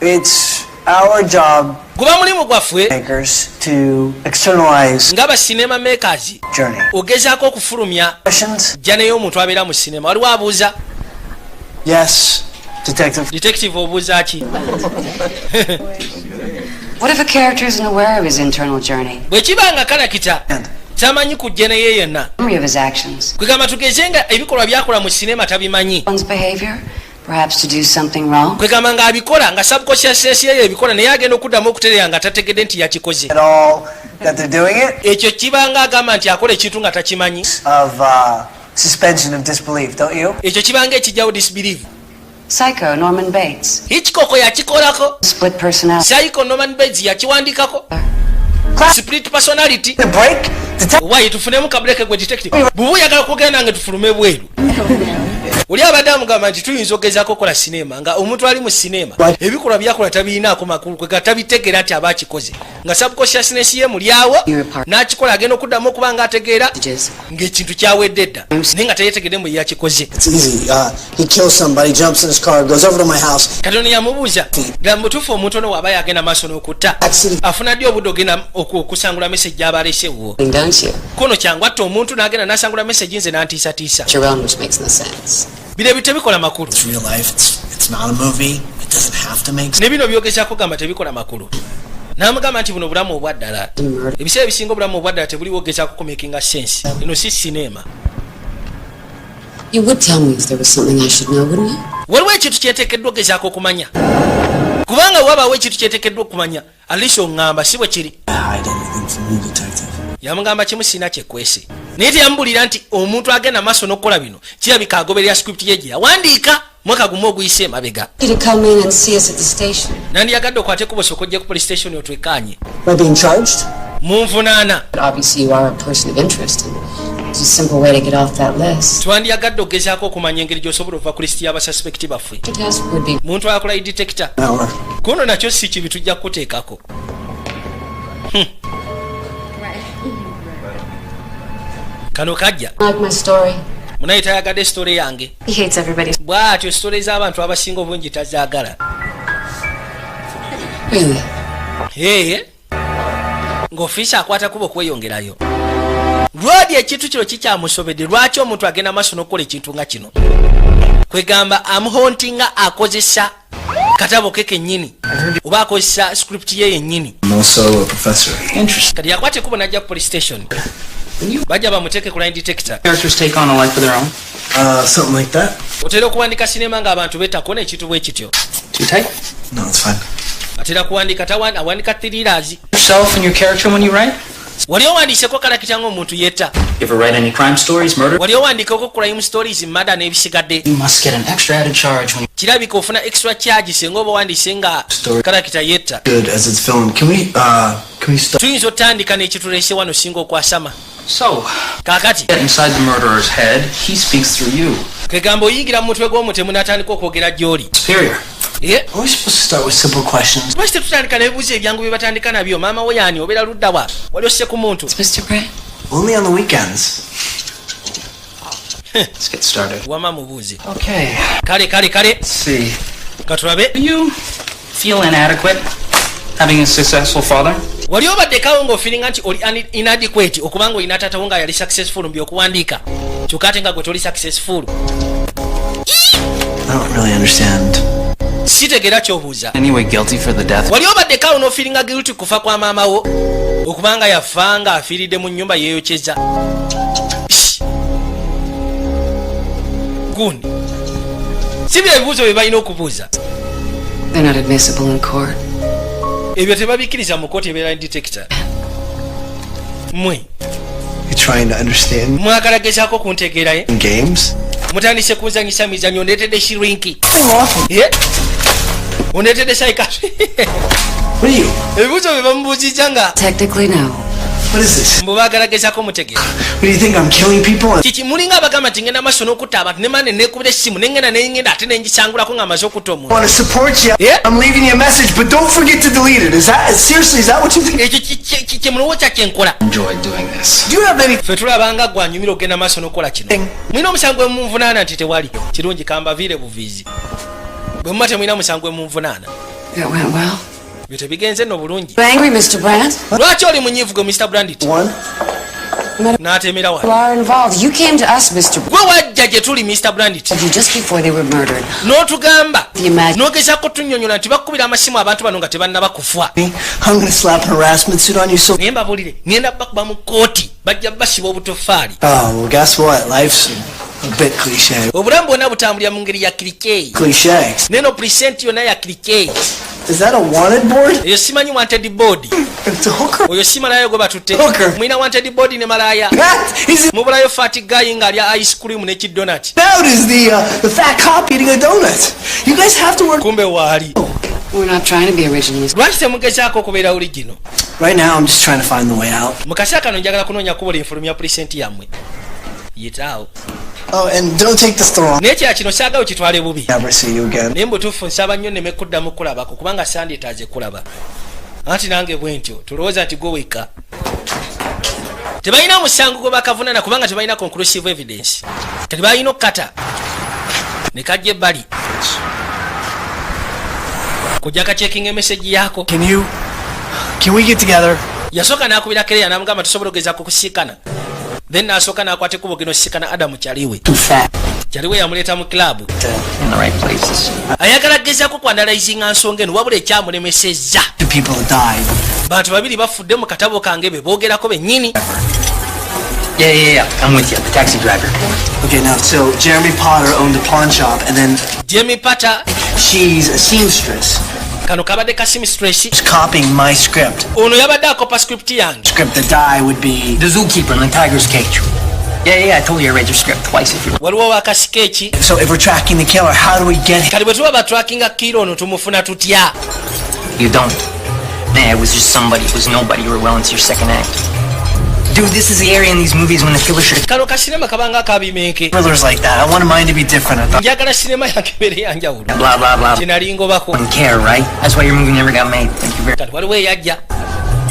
It's our job, Guba mulimu gwaffe makers, to externalize ng'aba cinema makers journey. ogezaako okufulumya Questions? jja neyo omuntu abeera mu sinema. Waliwo abuuza Yes, detective. detective obuuza ki? What if a character isn't aware of his internal journey? Bwe kiba nga kalakita tamanyi kujja naye yenna. Memory of his actions. Kwegamba tugeze nga ebikolwa byakola mu sinema tabimanyi. One's behavior? Perhaps to do something wrong? Kwegamba ng'abikola nga subconscious ye ebikola naye agenda okuddamu okutereera nga tategedde nti yakikoze. At all that they're doing it, Ekyo kiba nga agamba nti akola ekintu nga takimanyi. of suspension of disbelief, don't you? Ekyo kiba nga ekijjawo disbelief. Psycho, Norman Bates. Hitchcock yakikolako. Split personality. Psycho Norman Bates yakiwandikako. Split personality. The break? Why tufunemu kabreke gwe detective. Bubu yagala kugenda nga tufulume bweru. Oli abadde amugamba nti tuyinza ogezaako okukola sinema nga omuntu ali mu sinema ebikolwa byakola tabiinaako makulu kwe tabitegera nti aba akikoze nga subconsciousness ye mulyawo n'akikola agenda okuddamu okuba nga ategeera ng'ekintu kyawedde dda naye nga teyetegedde mu yakikoze. It's easy. He kills somebody, jumps in his car, goes over to my house. Katonda yamubuuza nga mutuufu omuntu ono waaba yagenda maaso n'okutta afuna ddi obudde ogenda okusangula message gy'aba alesewo kono kyangu atta omuntu n'agenda n'asangula message nze n'antiisatiisa. Bino tebikola makulu. It's real life. It's not a movie. It doesn't have to make sense. Ne bino byogezaako gamba tebikola makulu. N'amugamba nti buno bulamu obwaddala. Ebiseera ebisinga obulamu obwaddala tebuliwo ogezaako kumakinga sense. Eno si sinema. You would tell me if there was something I should know, wouldn't you? Waliwo ekintu kyeteekeddwa ogezaako okumanya. Kubanga wabaawo ekintu kyeteekeddwa okumanya, alisi oŋŋamba si bwe kiri. Yamugamba kimu sina kyekwese. Naye teyamubulira nti omuntu agenda maaso n'okukola bino kirabika agoberera script ye gye yawandiika mwaka gumu oguyise emabega. Nandiyagadde okwate kubo sooka ojje ku police station otwekaanye. Munvunaana. Twandiyagadde ogezaako okumanya engeri gy'osobola ova ku lisiti y'abasuspekti baffe. Muntu akola detector. Kuno nakyo si kibi tujja kukuteekako. Kano kajja. Munaye tayagadde story yange. Bw'atyo story z'abantu abasinga obungi tazaagala. Ng'ofiisa akwata kubo kweyongerayo. Lwadi ekintu kino kikyamusobedde lwaki omuntu agenda maaso n'okukola ekintu nga kino. Kwegamba amuhontinga akozesa katabo ke kennyini oba akozesa script ye yennyini. Kati yakwate kubo n'ajja ku police station. Bajja bamuteeke ku line detector. Characters take on a life of their own. Something like that. Otera okuwandika sinema ng'abantu betakona ekintu bwe kityo. Too tight? No, it's fine. Atera kuwandika awandika thrillers. Yourself and your character when you write? Wali owandiiseko kalakita ng'omuntu yetta. You ever write any crime stories, murder? Wali owandiikako crime stories, murder n'ebisigadde. You must get an extra added charge when kirabika ofuna extra charge senga oba wandiise nga kalakita yetta. Good as it's filmed. Can we start? Tuyinza otandika n'ekituleese wano singa okwasama. So, Kaakati. get inside the murderer's head, he speaks through you. Kwegamba oyingira mu mutwe gw'omutemu n'atandika okwogera gy'oli. Superior. Yeah. Are we supposed to start with simple questions? Lwaki tetutandika n'ebibuuzo ebyangu bye batandika nabyo? Maama wo yaani obeera ludda wa? Wali osse ku muntu? Mr. Gray? Only on the weekends. Let's get started. Wama mubuuze. Okay. Kale. Let's see. Katulabe. Do you feel inadequate having a successful father? Wali obaddekawo ng'ofiringa nti oli inadequate okubanga olina taatawo nga yali successful mu by'okuwandiika. Kyokka ate nga gwe toli successful. I don't really understand. Sitegera ky'obuuza. Anyway, guilty for the death. Wali obaddekawo n'ofiringa guilty kufa kwa maama wo. okubanga yafanga afiiridde mu nnyumba yeeyokyeza gundi si bye ebibuuzo bye balina okubuuza They're not admissible in court. ebyo tebabikkiriza mu kooti ebeera detector mwe You trying to understand mwagala gezaako kuntegeeraye games? mutandise kunzanyisa mizanyo ondeetedde shirinki ondeetedde saikasi What are you? ebibuuzo bye bamubuuzizza nga Technically, no. What is this? mbu baagala gezaako mutegeera What do you think? I'm killing people? kiki mulinga abagamba nti ngenda maaso n'okutta abantu ne mane neekubira essimu nengenda ate nengisangulako nga amaze okutta I omuntu want to support you. Yeah? I'm leaving you a message, but don't forget to delete it. Seriously, is that what you think? ekyo kyemulowooza kyenkola Enjoy doing this. Do you have any ffe tulabanga gwanyumira okgenda maaso n'okukola kino mulina omusango emunvunaana nti tewali kirungi kambaviire buviizi bwe muba temulina musango emunvunaana It went well. byo tebigenze nno bulungi You angry, Mr. Brandt? lwaki oli munyiivu gwe Mr. Brandit one? n'atemera You wa are involved. You came to us, Mr. Brandt, gwe wajja gye tuli Mr. Brandit just before they were murdered. n'otugamba Imagine- n'ogezaako tunnyonnyola nti bakubira amasimu abantu bano nga tebannaba kufa I'm gonna slap a harassment suit on you so. naye mbabulire ngenda bakuba mu kooti bajja basiba obutofaali Oh, well, guess what? Life's a bit cliche. obulamu bwonna butambulira mu ngeri ya kirikeeyi Cliche. neno present yonna ya kirikeeyi Is that a wanted board? eyo simanyi wanted board It's a hooker. oyo si malaaya gwe batutte Hooker. mulina wanted board ne malaaya That is mubulayo fat guy ng'alya ice cream n'ekidonati about is the fat cop eating a donut. You guys have to work. kumbe waali We're not trying to be originalist. lwaki temugezaako okubeera origino Right now, I'm just trying to find the way out. mu kaseera kano njagala kunoonya kubola enfulumu ya pulisenti yammwe yitaawo Oh, and don't take this the wrong. naye kya kino saagawo kitwale bubi Never see you again. naye mbutuufu nsaba nnyo nneme kuddamu kulabako kubanga sandetaaze kulaba anti nange bwe ntyo tulowooza nti gwe wekka tebalina musango gwe bakavunana kubanga tebalina conclusive evidence kati balina okkata ne kajja ebbali kujja kacekinga emesegi yaako Can we get together? yasooka n'akubira kereya n'amugamba tusobola ogezaako kusiikana then n'asooka n'akwata ekkubo geno siikana adamu kyaliwe Too fat. kyaliwe yamuleeta mu kilabu In the right places. ayagala gezaako kwandalayizinga nsonga eno wabula ekyamulemesezza The people that died. bantu babiri bafudde mu katabo kange be boogerako bennyini Yeah. I'm with you. The taxi driver. Okay, now, so Jeremy Potter owned a pawn shop, and then Jamie Potter she's a seamstress. kano kabadde kasimi stress She's copying my script. ono yabadde akopa script yange Script that die would be. The zookeeper in the tiger's cage. Yeah. I told you I read your script twice if you. waliwo wakasikeeki So if we're tracking the killer, how do we get him? kati bwe tuba batrackinga kiro ono tumufuna tutya You don't. Nah, it was just somebody. It was nobody. You were well into your second act. Dude, this is the area in these movies when the killer should. kano kasinema kabanga akabimenke Thrillers like that. I wanted mine to be different. I thought. njagala sinema yange ebeere yanjawulo Blah blah blah. kyenali ngobako Wouldn't care, right? That's why your movie never got made. Thank you very. kati waliwo eyajja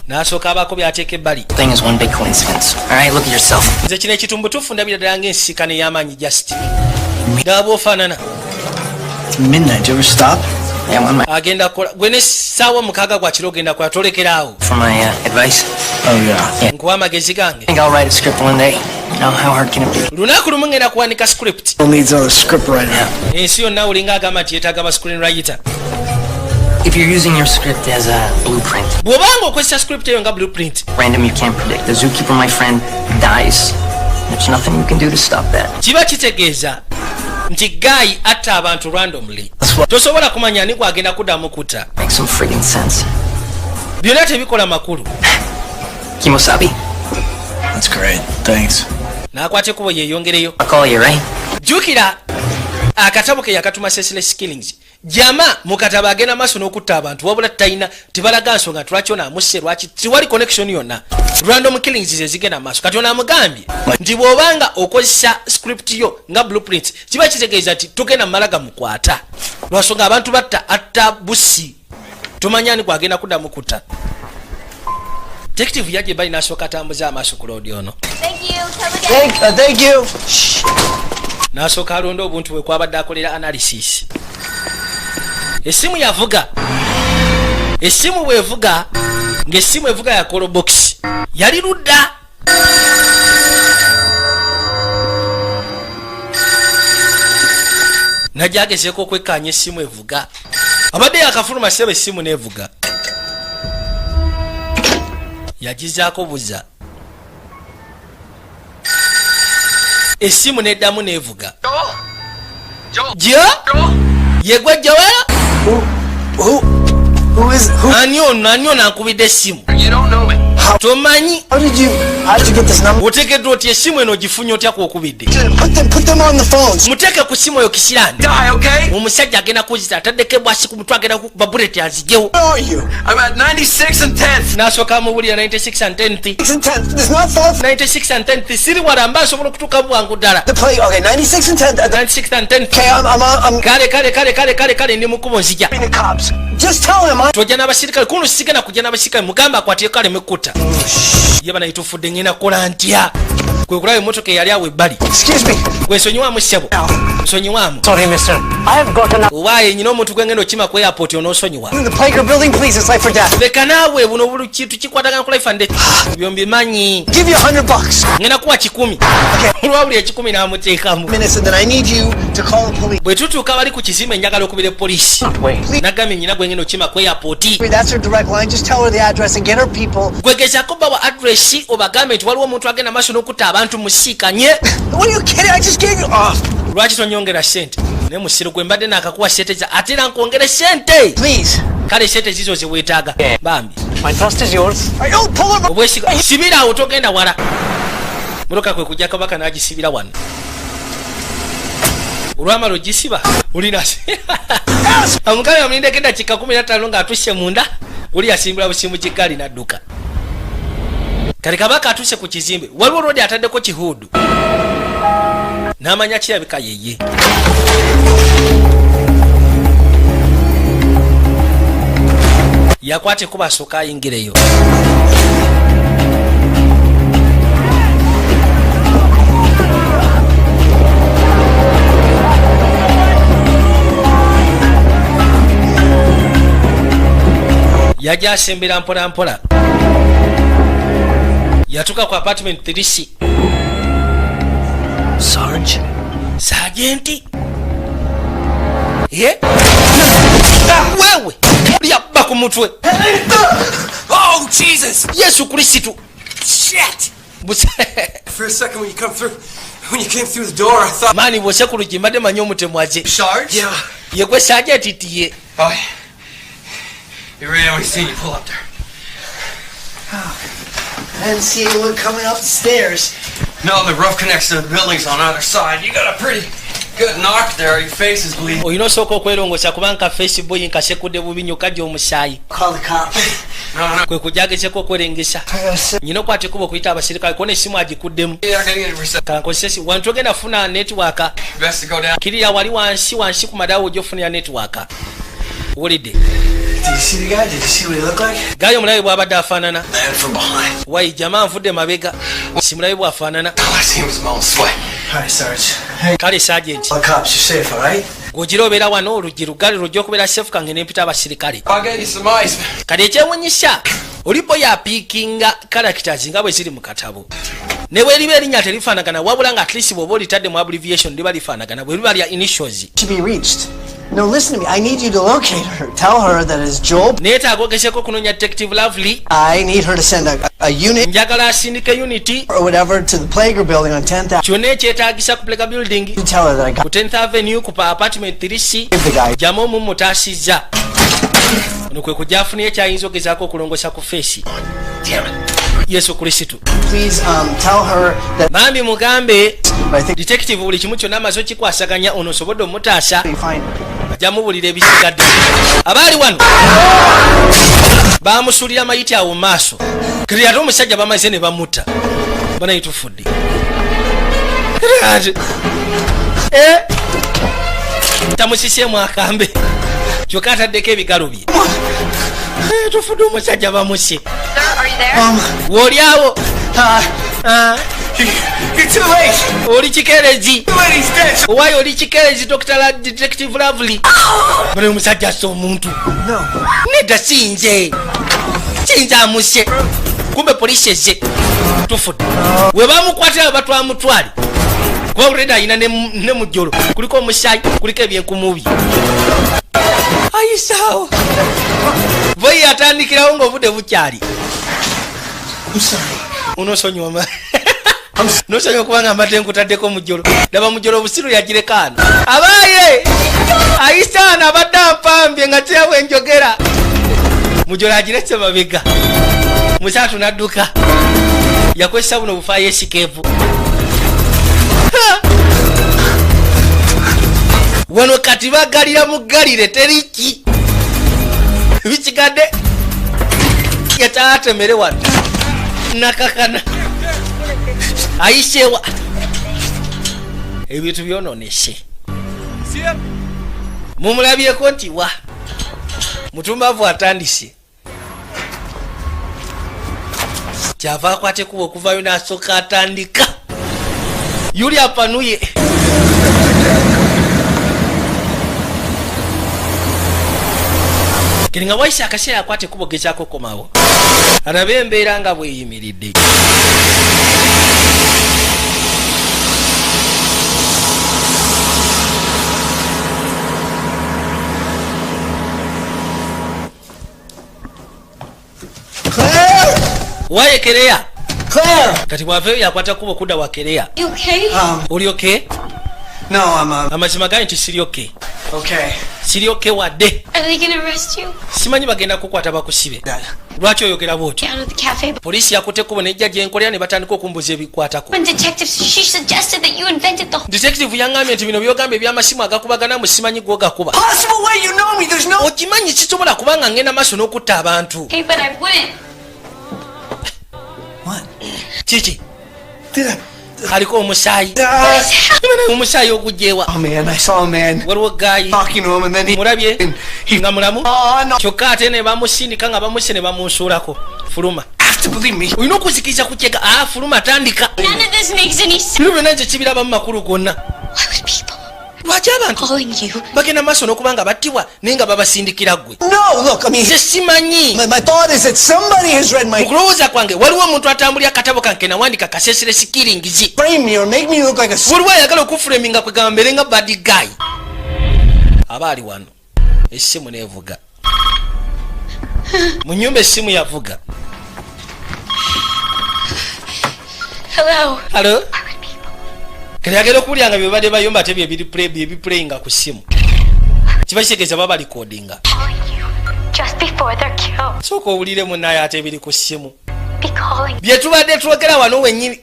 n'asooka abaako byateeka ebbali Thing is one big coincidence. All right, look at yourself. nze kino ekitumbu tufu ndabira ddala ng'ensisinkano ey'amaanyi just ddala bw'ofaanana It's midnight. Did you ever stop? Yeah, one agenda kukola gwe ne ssaawa mukaaga gwa kiro ogenda kola tolekeraawo for my advice. Oh yeah. nkuwa amagezi gange I think I'll write a script one day. You know, how hard can it be? lunaku lumu ngenda kuwanika script Still needs another script writer. ensi yonna olinga agamba nti yeetaaga ba screen writer If you're using your script as a blueprint, bw'obanga okozesa script eyo nga blueprint random you can't predict. The zookeeper, my friend, dies. There's nothing you can do to stop that. kiba kitegeeza nti gayi atta abantu randomly tosobola kumanya ani gwagenda kuddamu kutta Makes some friggin' sense. byonna tebikola makulu Kimosabi, That's great. Thanks. n'akwata ekkubo yeeyongereyo I'll call you, right? jjukira akatabo ke yakatuma Senseless Killings jama mu katabo agenda maaso n'okutta abantu wabula talina tebalaga nsonga lwaki ono amusse lwaki tiwali connection yonna random killings ze zigenda maaso kati ono amugambye nti bw'obanga okozesa script yo nga blueprint kiba kitegeeza nti tugenda mumalaga mukwata lwasonga abantu batta atta busi tomanyani gwagenda kuddamu kutta detective yajje bali n'asooka atambuza amaaso ku loodi ono Thank you. n'asooka alonda obuntu bwe kwabadde akolera analysis essimu yavuga essimu bwevuga ng'essimu evuga ya callbox yali ludda najja agezeeko okwekkaanya essimu evuga abadde yakafuluma seba essimu n'evuga yagizaako buza essimu neddamu neevuga jo yegwe Joel ani ono ankubidde essimu tomanyi How did you get this number? otegeddwa oti essimu eno ogifunye otya kwokubidde Put them on the phones. muteeke ku ssimu eyo kisirani omusajja agenda kuzita ataddeko ebwasi ku mutwe agenda kukuba buleti azigewo Where are you? I'm at 96 and 10th. n'asooka amubulira 96 and 10th 6 and 10th. There's not far. 96 and 10th siri wala mba nsobola okutuuka bwangu ddala The play. Okay, 96 and 10th. 96 and 10th Okay, I'm kale ndi mu kkubo nzija the cops. Just tell him tojja n'abasirikale kuno sigenda kujja n'abasirikale mugamba akwateko aleme kutta ye bana yitufudde ngenda kukola ntya kwe kulaba emmotoka eyali awo ebbali Excuse me. gwe nsonyiwamu ssebo nsonyiwamu Sorry, mister. I have got enough. owaaye nyina omuntu gwengenda okima ku airport onoosonyiwa In the playground building, please. It's life or death. leka naawe buno buli kintu kikwatagana ku life and death byo mbimanyi Give you $100. ngenda kuwa 10 olwa buli 10 n'amuteekamu Minutes, and then I need you to call the police. bwe tutuuka bali ku kizimbe njagala okubira poliisi Wait. nagambye nyina gwengenda okima ku airport That's her direct line. Just tell her the address and get her people. gwegezako bawa adresi obagambe nti waliwo omuntu agenda maaso n'okutta abantu musiikanye What are you kidding? I just gave you. lwaki tonyongera sente naye musiro gwe mbadde naakakuwa sente za ate era nkwongere sente Please. kale sente zizo zeweetaaga bambi My trust is yours. I don't pull him. obwesiga sibira awo togenda wala muloka kwe kujja kabaka n'agisibira wano olwamala ogisiba olina omukazi amulindeko eddakiika 15 ng'atusse munda oli yasimbula busimu kigaali n'adduka kale kabaka atuuse ku kizimbe waliwo olwodi ataddeko kihuudu n'amanya kirabika yeye yakwate kuba asooka ayingireyo yajja asembera mpola mpola yatuka ku apartment 3C Sergeant ye wewe lyabba ku mutwe Oh, Jesus! Yesu Kristo Shit! For a second when you came through the door, I thought... mani bwose ku luggi mbadde manyi omutemu aze Charge? Yeah. ye gwe Sergeant tiye Oh, you ran when you seen you pull up there. I didn't see anyone coming up the stairs. No, the roof connects to the buildings on either side. You got a pretty good knock there. Your face is bleeding. olina osooka okwerongoosa kubanga Facebook nkasekudde bubi nnyo kajja omusaayi Call the cops. No. kwe kujagezeko okwerengesa nyina okwate kuba okuyita abasirikale kuona essimu agikuddemu You're not getting any reception. kankozesesi wantu ogenda funa network Best to go down. kirira wali wansi ku madawo ogyofunira network wulidde Did you see the guy? Did you see what he looked like? gayo omulabe bw'abadde afaanana Man from behind. wayi jamaa nvudde mabega simulabe bw'afaanana All I seen was Mo sweat. All right, Sarge. Hey, kale Sergeant call the cops. You're safe, all right? gwogira obeera wano oluggi lugali lujja okubeera safe kange nempita abasirikale I'll get you some ice. kati ekyewunyisa olipo yapiikinga characters nga bwe ziri mu katabo ne bwe liba erinnya terifaanagana wabula nga at least bw'oba olitadde mu abbreviation liba lifaanagana bwe liba lya initials To be reached. No, listen to me. I need you to locate her. Tell her that it's Joel. neetaaga ogezeeko okunoonya Detective Lovely I need her to send a unit njagala asindike unity or whatever to the Playground building on 10th Avenue. kyonna ekyetaagisa ku Plega building You tell her that I ku got 10th avenue ku apartment 3C the guy. jamu omu mutaasizza ono kwe kujja afunire ekyayinza ogezaako okulongosa ku feesi Yesu Kristo Please tell her that bambi mugambe I think detective buli kimu kyonna amaze okikwasaganya ono osobodde omutaasa you find ajja mubulira ebisigadde abaali wano bamusuulira mayiti awo mu maaso kiri ate omusajja bamaze ne bamutta banaye tufudde tamusisiemu akambe kyokka ataddeko ebigalo bye tufudde omusajja bamuse Are you there? wooli awo you're too late. oli kikerezi Lady's dead. owaayo oli kikerezi Dr. Detective Lovely banaye omusajja assa omuntu No. nedda sinze amuse kumbe poliisi ezze tufudde we bamukwatira batwamutwale kuba uledi ayina ne mujjolo kuliko omusaayi kuliko ebyenkumubi ayisaawo boyi atandikirawo ng'obudde bukyali I'm sorry. Unosonyoma. Nosonyo kubanga amate nkutaddeko mujjolo. Daba mujjolo busiru yagirekana. Abaye! Ayisana abadda mpambye nga Filimu Enjogera. Mujjolo agiretse mabega. Musatu nadduka. Yakwesa buno bufaye sikevu. Wano kati bagalira mugalire teriki. Bikigadde. Yataatemere wano. Nakakana. Aishewa. Ebintu byononeshe. Mumulabyeko nti wa. Mutumbavu atandise. Kyava akwate kubo okuvayo n'asooka atandika. Yuli apanuye. Kiringa waisa akaseera akwate kubo gezaako komawo. Arabe embeera nga bweyimiridde. Waye Kerea. Claire! Kati bwaveo yakwata kubo kuda wa Kerea. You okay? Oli okay? No, I'm Amazima gani nti siri okay? okay. Siri okay wadde. Are they gonna arrest you? Simanyi bagenda kukwata bakusibe. Lwaki oyogera bw'otyo? Out of the cafe. Poliisi yakutte kubo nejja gye nkolera ne batandika okumbuza ebikwatako. When detectives, she suggested that you invented the Detective yangambye nti bino byogamba eby'amasimu agakubagana mu simanyi gwogakuba. Possible way, you know me, there's no... Okimanyi kisobola kubanga ngenda maaso n'okutta abantu. Hey, but I wouldn't. What? Kiki? Did I... Aliko omusaayi. Omusaayi ogugyewa. Oh man, I saw a man Waliwo gaayi. talking to him and then Mulabye he... nga mulamu. Oh no. Kyokka ate ne bamusindika nga bamuse ne bamunsuulako. Fuluma. Have to believe me. Olina okuzikiriza ku kyega. Fuluma tandika. None of this makes any sense. Bino byonna nze kibirabamu makulu gonna. Why would people Lwaki abantu calling you? bagenda maaso n'okuba nga battibwa naye nga babasindikira ggwe? No, look, I mean... Nze simanyi. My thought is that somebody has read my... Mu kulowooza kwange waliwo omuntu atambulira akatabo kange nawandika kasesere sikiringizi. frame me or make me look like a... Waliwo ayagala okufulaminga kwegamba mbere nga bad guy. Aba ali wano. Essimu neevuga. Mu nnyumba essimu yavuga. Hello. Hello? Kale yagenda okuwulira bye babadde bayomba ate bye biplayinga ku ssimu. Kiba kitegeeza baba recordinga. Calling you just before they're killed. Sooka owulire munnaye ate biri ku ssimu. Be calling. Bye tubadde twogera wano wennyini.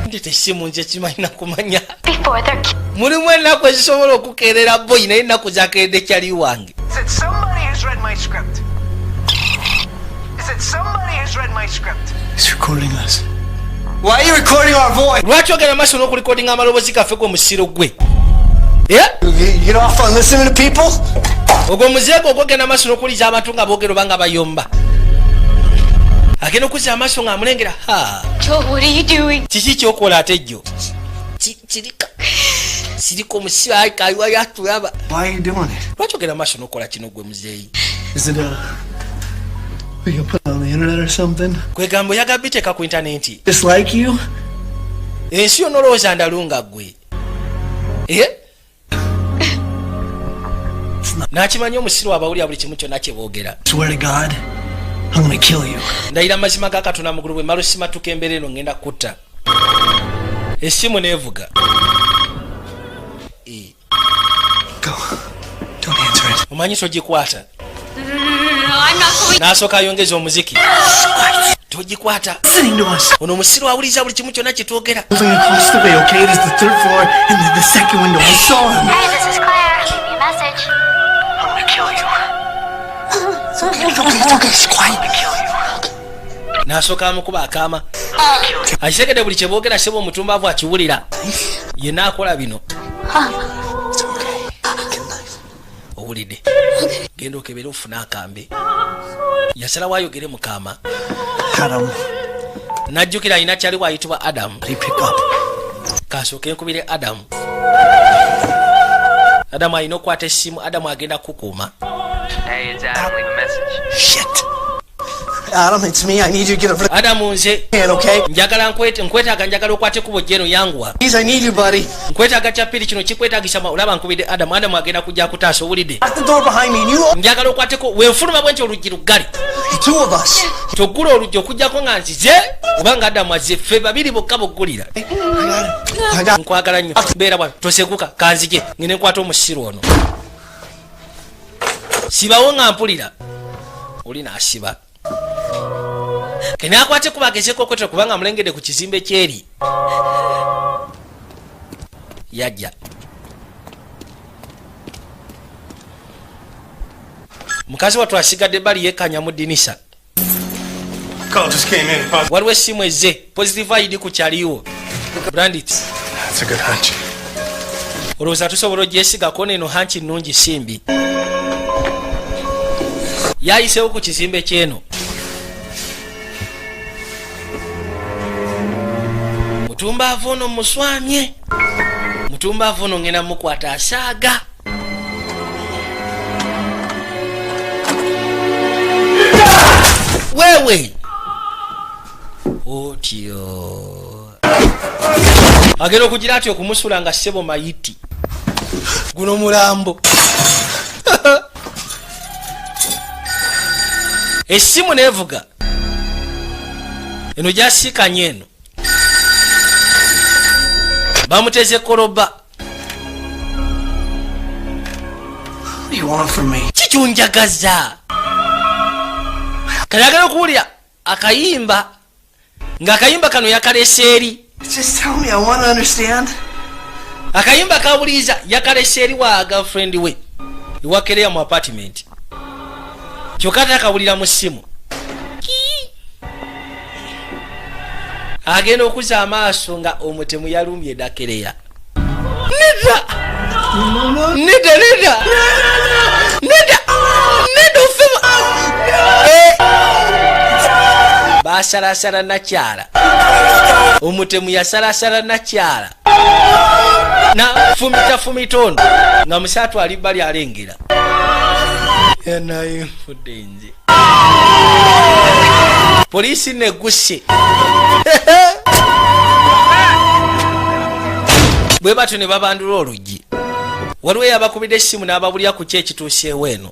Ndete essimu nze kimanyina kumanya. Before they're killed. Mulimu ennaku ezisobola okukeerera boyi naye ennaku zakeeredde kyali wange. Said somebody has read my script. Said somebody has read my script. He's recording us. Why are you recording our voice? Lwaki ogenda maaso n'okulikodinga amaloboozi gaffe g'omusiro gwe? You get off on listening to people? Ogwo muzeego ogwogenda maaso n'okuliza abantu nga boogera oba nga bayomba. Agenda okuzza amaaso ng'amulengera. Joel, what are you doing? Kiki kyokola ate jjo? Kirika. Sirika omusibe ayi kayiwa yatulaba. Why are you doing it? Lwaki ogenda maaso n'okola kino gwe muzeeyi? Is it we can put it on the internet or something? Kwegamba oyaga biteeka ku intaneti. Just like you? Ensi yonna olowooza ndalunga ggwe. Nakimanyi omusiru abawulira buli kimu kyonna kye boogera. Swear to God, I'm gonna kill you. Ndayira mazima ga Katonda mugulu bwe malo simatuka embeera eno ngenda kutta. Essimu neevuga. Go. Don't answer it. Omanyi togikwata. No, I'm not going. N'asooka ayongeza omuziki. Togikwata. Listening to us. Ono omusiru awuliriza buli kimu kyonna kye twogera. Moving across the way, okay? It is the third floor and the second window. I saw him. Hey, this is Claire. Leave me a message. I'm gonna kill you. Okay, it's quiet. I'm gonna kill you. N'asooka amukuba akaama. Akitegedde buli kye boogera sebo omutumbaavu akiwulira. Yenna akola bino. Owulidde. Genda okebera ofune akambe. Yasalawo ayogere mu kaama. Adam. Najjukira alina kyali waayitibwa Adamu. He pick up. Kasooke nkubire Adamu. Adamu alina okukwata essimu. Adamu agenda kukuuma. Hey, it's Adam. Leave a message. Shit. Adam, it's me. I need you to get a Adam nze okay? njagala nkwetaaga njagala okwate kubo jeno yanguwa. Please, I need you, buddy. Nkwetaaga kyapiri kino kikwetaagisa olaba nkubidde Adam agenda kujja kutaasa owulidde. Lock the door behind me and you Njagala okwateko weefuluma bwe nti oluggi luggale. the two of us. Toggula oluggi okugjako nga nzize obanga Adam azze ffe babiri bokka boggulira. I got Nkwagala nnyo. Beera bwa tosekuka kanzije ngene nkwata omusiru ono. Sibawo nga mpulira. Oli naasiba. Kene akwate kubagezeko okwetera kubanga mulengedde ku kizimbe kyeri. Yajja. Mukazi wattu asigadde bali yeekanya mu ddinisa. Call just came in. Waliwo essimu ezze. Positive ID ku kyaliwo. Brandit. That's a good hunch. Olowooza tusobola ogyesigako neno hanki nnungi simbi. Yayiseewo ku kizimbe kyeno. Mutumbaavu ono muswamye. Mutumbaavu ono ngenda mukwata asaaga. Wewe otyo agenda okugira ati okumusula nga ssebo mayiti guno mulambo. Essimu nevuga eno gyasiikanye eno bamuteze koloba. What do you want from me? Kikyunjagaza kayagala okuwulira akayimba ng'akayimba kano yakalese eri. Just tell me. I want to understand. Akayimba kawuliza yakalese eri wa girlfriend we ewakereya mu apartment. Kyokka takawulira mu ssimu. Agenda okuza amaaso nga omutemu yalumbye eddakereya. Neda ofema. Basalasala nakyala. Omutemu yasalasala nakyala. Na fumita ono nga musaatu ali bali alengera. Naye nfudde nze. Poliisi negguse. Bwe batyo ne babandula oluggi. Waliwo yabakubidde essimu n'ababulya ku ki ekituuseewo eno.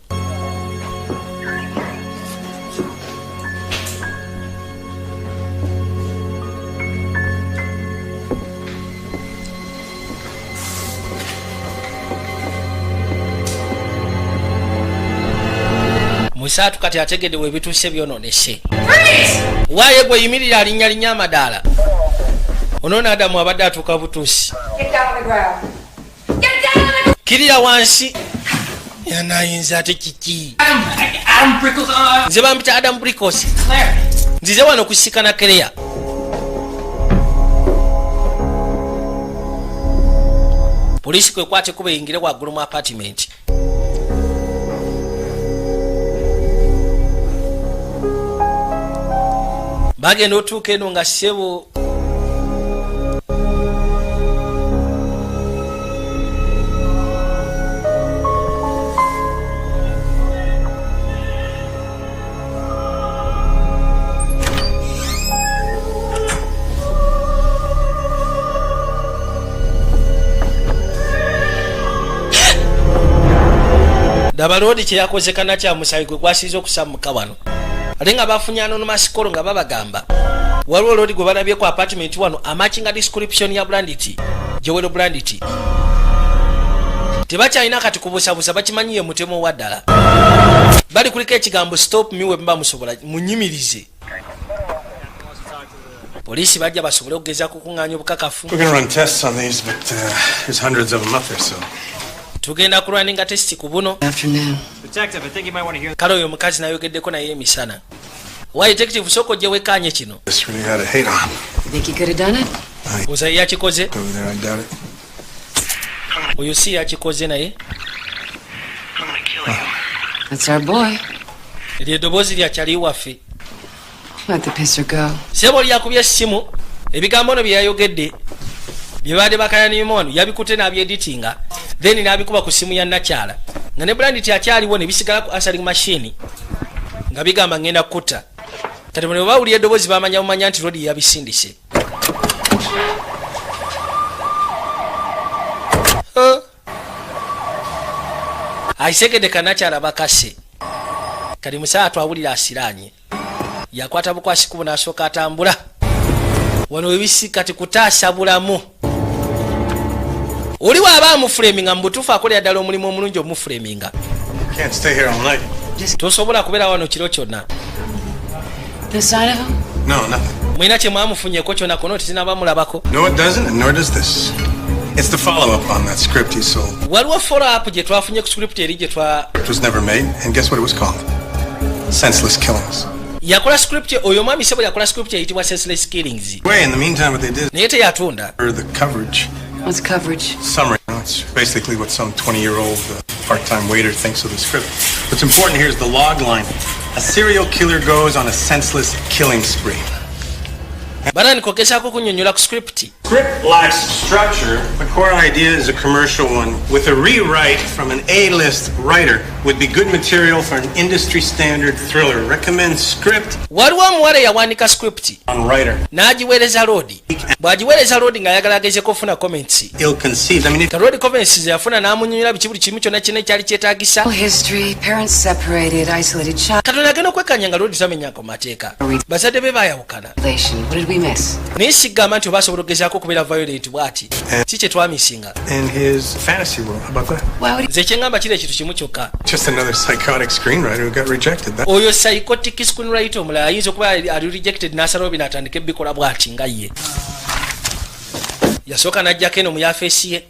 Musaatu kati ategedde we bituuse byononese. Waaye gwe yimirira alinnyalinnya amadaala. Onoona Adamu abadde atuuka butuusi. Kirira wansi. Yanayinza ate kiki. Nze bampita Adam Brickles. Nzize wano kusikana Kereya. Poliisi kwe kwate kuba eyingire waggulu mu apartment. Bagenda otuuka eno nga ssebo Dabaloodi kye yakozekana kya musayi gwe gwasiiza okusammuka wano. Ate nga bafunye anonymous nga babagamba waliwo loodi gwe balabye ku apartment wano amatching description ya Brandit Joel Brandit. Tebakyalina kati kubusabusa bakimanyiye mutemo wa ddala. Bali kuliko ekigambo stop me we mba musobola munyimirize. Poliisi bajja basobole okugeza kukuŋŋaanya obukakafu. We're going to run tests on these, but there's hundreds of them up there, so. Tugenda kulwaninga testi ku buno. Afternoon. Detective, I think you might want to hear. Kale oyo mukazi nayogeddeko naye emisana. Why detective soko gye wekanye kino? This really had a hate on. You think you could have done it? Oza yakikoze? Over there, I doubt it. Oyo si yakikoze naye? I'm gonna kill you. That's our boy. Eryo eddoboozi lyakyali waffe. Let the pisser go. Sebo lyakubye essimu ebigambo ono bye yayogedde bye baadde bakayanima ono yabikutte n'abyeditinga then n'abikuba ku ssimu ya Nakyala nga ne Brandit akyaliwo ne bisigala ku answering machine nga bigamba ngenda kutta kati bwe bawulira eddoboozi bamanya bumanya nti rodi yabisindise. Aisegede kanakyala bakase kati musaatu awulira asiranye yakwata bukwasi kubo n'asooka atambula wano webisi kati kutaasa bulamu oli waaba amufuraminga mu butuufu akolera ddala omulimu omulungi omufuraminga tosobola kubeera wano kiro kyonna mwina kye mwamufunyeko kyonna kono tizinabamulabako. It's the follow-up on that script you sold. Waliwo follow-up gye twafunye ku script eri gye twa. It was never made, and guess what it was called? Senseless Killings. Yakola script oyo mwami sebo yakola script eyitibwa Senseless Killings. Wait, in the meantime, what they did. Naye teyatunda. The coverage. What's coverage? Summary. It's basically what some 20-year-old part-time waiter thinks of the script. What's important here is the log line. A serial killer goes on a senseless killing spree. Bana nikogesako kunyonyola ku script. Script lacks structure. The core idea is a commercial one with a rewrite from an A-list writer would be good material for an industry standard thriller. Recommend script. Waliwo omuwala yawanika script on writer. N'agiweereza Lodi. Bw'agiweereza Lodi ng'ayagala agezeko okufuna comments. Ill conceived. I mean, Lodi comments ze yafuna n'amunyonyola buli kimu kyonna kyonna ekyali kyetaagisa. History, parents separated, isolated child. Katonda agenda okwekanya nga Lodi tamenyako mateeka. Bazadde be baayawukana. What did we miss? Naye sigamba nti obasobola okugezaako okubeera violent bw'ati. Si kye twamisinga. In his fantasy world. How about that? Nze kye ngamba kiri ekintu kimu kyokka. Just another psychotic screenwriter who got rejected. Oyo psychotic screenwriter omulala ayinza okuba ali rejected n'asalawo bino atandika ebikola bw'ati nga ye. Yasooka n'ajjako eno mu yafeesi ye.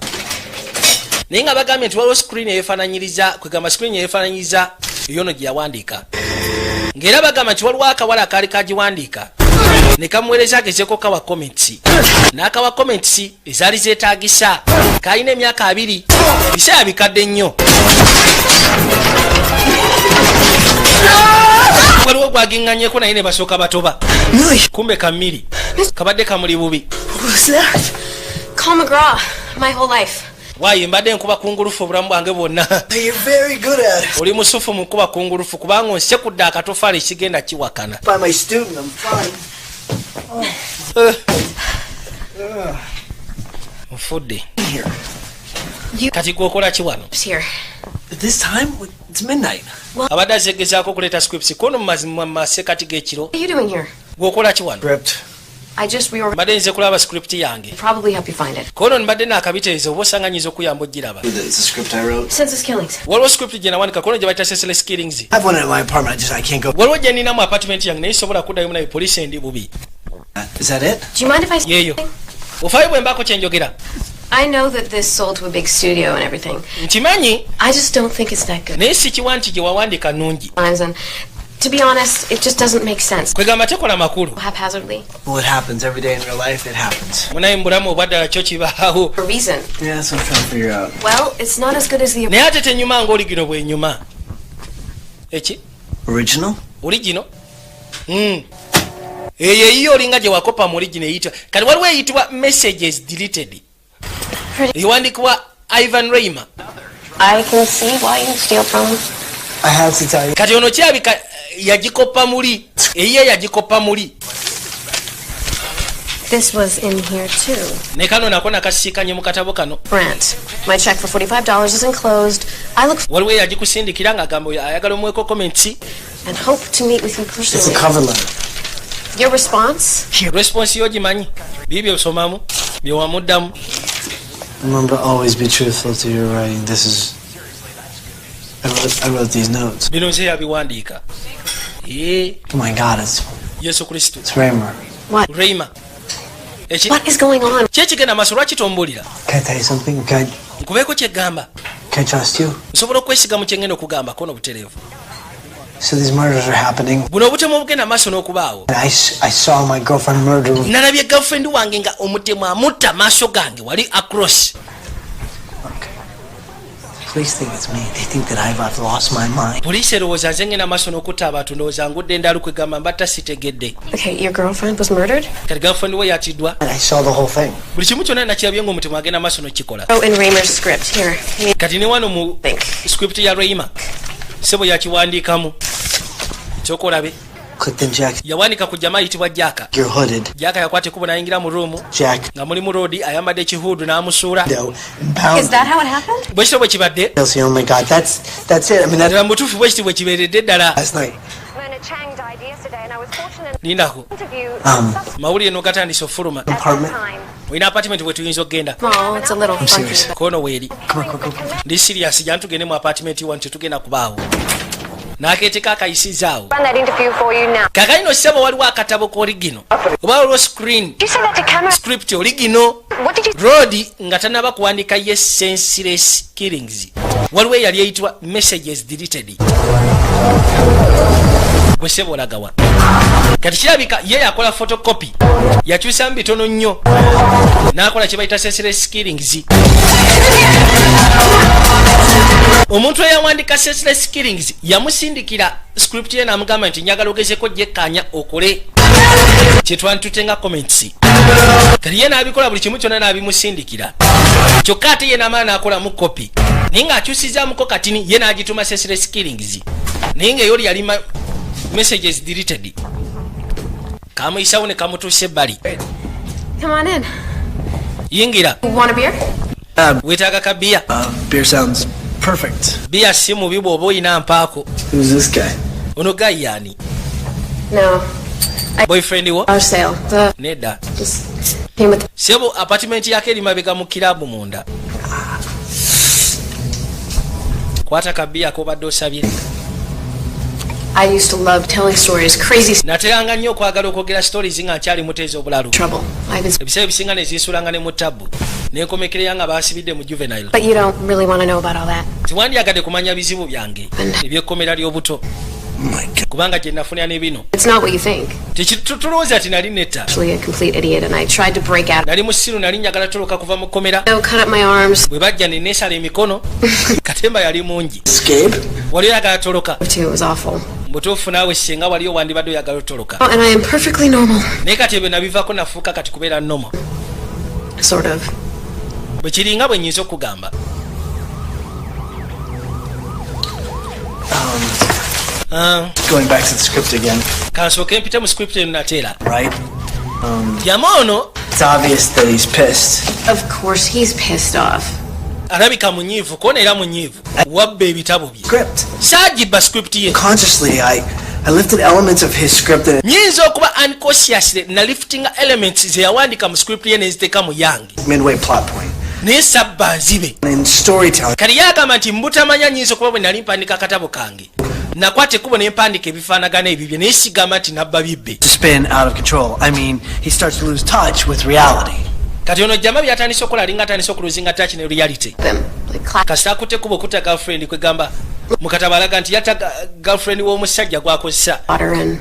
Naye nga bagambye nti waliwo screen eyeefaananyiriza kwegamba screen eyeefaananyiriza yono gye yawandiika. Ng'era bagamba nti waliwo akawala akaali kagiwandiika. Ne kamuweereza agezeeko kawa comments. N'akawa comments ezaali zeetaagisa. Kaalina emyaka 2. Biseera bikadde nnyo. Waliwo gwagiŋŋanyeeko naye ne basooka batoba. Kumbe kammiri. Kabadde kamuli bubi. Call McGraw my whole life. Waayi mbadde nkuba kungulufu obulamu bwange bwonna. You're very good at it. Oli musufu mu kuba kungulufu kubanga onsekudde akatofaali ekigenda kiwakana. By my student, I'm fine. Nfudde. Kati gwokola ki wano? At this time, it's midnight. Abadde azegezaako okuleeta scripts kono mu masekati g'ekiro. What are you doing here? Gwokola ki wano? Script. I just reorganized. Mbadde nze kulaba script yange. Probably help you find it. Kono mbadde naakabitereeza oba osanganyiza okuyamba ogiraba. It's a script I wrote. Senseless Killings. Waliwo script gye nawanika kono gye bayita Senseless Killings. I have one at my apartment. I can't go. Waliwo gye nnina mu apartment yange naye sobola kuddayo nayo poliisi endi bubi. Is that it? Do you mind if I say Yeeyo. something? Ofaayo bwe mbaako kye njogera. I know that this sold to a big studio and everything. Nkimanyi. I just don't think it's that good. Naye sikiwa nti gye wawandiika nnungi. And to be honest, it just doesn't make sense. Kwegamba tekola makulu. Haphazardly. Well, it happens every day in real life. It happens. Munaye mu bulamu obwaddala kyo kibaawo. For a reason. Yeah, that's what I'm trying to figure out. Well, it's not as good as the Naye ate tenyuma ng'oligino bw'enyuma. Eki? Original? Origino? Eyo eyiyo olinga gye wakopa mu origino eyitibwa. Kati waliwo eyitibwa messages deleted. Ewandiikibwa Ivan Reimer. I can see why you steal from. I have to tell you. Kati ono kyabika yagikopa muli. Eyiye yagikopa muli. This was in here too. Ne kano nako nakasiikanye mu katabo kano. Brant, my check for $45 is enclosed. I look Waliwo yagikusindikira ng'agamba ayagala omuweko comments. and hope to meet with you It's personally. a cover letter. Your response? Response yo gimanyi. Bibyo osomamu. Bye wamuddamu. Remember, always be truthful to your writing. This is. I wrote these notes. Bino nze yabiwandiika. Oh my God, Yesu Kristo. it's Raymer. What? Reimer. Eki? What is going on? Kye kigenda maaso lwaki tombulira? Can I tell you something? Can Nkubeeko kye ggamba. I trust you? Nsobola okwesigamu kye ngenda okugamba kono butereevu. So these murders are happening. Buno obutemu obugenda maaso n'okubaawo. And I saw my girlfriend murder. Nalabye girlfriend wange nga omutemu amutta maaso gange wali across. Police think it's me. They think that I've lost my mind. Poliisi erowooza nze ngenda maaso n'okutta abantu ndowooza ngudde endalu kwegamba mbatta sitegedde. Okay, your girlfriend was murdered? Kati girlfriend we yatiddwa. And I saw the whole thing. Buli kimu kyonna nakirabye ng'omutemu agenda maaso n'okikola. Oh, in Raymer's script. Here. Kati ne wano mu Think. script ya Reimer. Sebo yakiwandiikamu. Kyokolabe. Click then Jack. yawanika ku jamaa ayitibwa Jaka. You're hooded. Jaka yakwata ekkubo n'ayingira mu ruumu Jack. nga mulimu Rodi ayambadde ekihuudu n'amusuula. Is that how it happened? bwe kityo bwe kibadde Chelsea, oh my God, that's it. I mean, ddala mutuufu bwe kiti bwe kibeeredde ddala. last night. Chang died yesterday, and I was fortunate lindako to interview mawulire n'ogatandisa ofuluma. Apartment. olina apartment bwe tuyinza okgenda Oh, it's a little funky. serious. kono weeri ndi sirias jantu tugende mu apartment wano tetugenda kubaawo n'akeeteka akayisizaawo Run that interview for you now. kakayino ssebo waliwo akatabo k'oligino oba waliwo screen Did you say that to camera? script oligino What did you? Rodi nga tanaba kuwandika ye senseless killings waliwo eyali eyitibwa messages deleted bwe ssebo olagawa kati kirabika ye yakola photocopy yakyusa mu bitono nnyo n'akola kye bayita senseless killings. omuntu eyawandika senseless killings yamusindikira script ye n'amugamba nti njagala ogezeko gyekkaanya okole kyetwantute nga comments kati ye n'abikola buli kimu kyonna n'abimusindikira kyokka ate ye n'amala n'akolamu copy naye ng'akyusizaamuko katini ye n'agituma senseless killings naye ng'eyoli yali messages deleted kamuyisawo ne kamutuusa ebbali. Come on in. yingira You want a beer? weetaaga ka biya. Beer sounds perfect. biya si mubi bw'oba oyina mpaako. Who's this guy? ono gayi yaani No. boyfriend wo Our sale. The nedda just came with. sebo apartment yake eri mabega mu kirabu munda. kwata ka biya kobadde osabye. I used to love telling stories, crazy nateranga nnyo okwagala okwogera stories nga nkyali muteezi obulalu. trouble. I've been. ebiseera ebisinga ne zinsulanga ne mu tabu n'enkomekerera nga baasibidde mu juvenile. But you don't really want to know about all that. tiwandyagadde kumanya bizibu byange ebyekkomera ly'obuto Oh my God. kubanga gye nafunira n'ebino It's not what you think. tulowooza ti nali netta Actually, a complete idiot, and I tried to break out. nali musiru nali njagala toloka kuva mu kkomera No, cut up my arms. bwe bajja ne neesala emikono katemba yali mungi Escape? wali oyagala toloka Too, it was awful. mutuufu naawe senga wali owandibadde oyagala otoloka Oh, and I am perfectly normal. naye kati ebyo nabivaako nafuuka kati kubeera nomo Sort of. bwe kiringa bwe nnyinza okugamba. Going back to the script again, kansooke mpite mu script eno nateera right? yama ono It's obvious that he's pissed. Of course, he's pissed off. alabika munyiivu koona era munyiivu wabba ebitabo bye Script. saagibba script ye Consciously, I lifted elements of his script and nyinza okuba unconsciously na liftinga elements ze yawandiika mu script ye neziteeka mu yange midway plot point. naye sabba nzibe In storytelling, kali yagamba nti mbutamanya nyinza okuba bwe nali mpandika akatabo kange nakwata ekkubo ne mpandika ebifaanagana ebibye naye sigamba nti nabba bibbe. to spin out of control. I mean, he starts to lose touch with reality. kati ono jjama byatandise okukola alinga atandise okuluzinga touch ne reality Them, like, class. kasita akutte ekkubo okutta girlfriend kwegamba mu katabo alaga nti yatta girlfriend w'omusajja gwakozesa Water and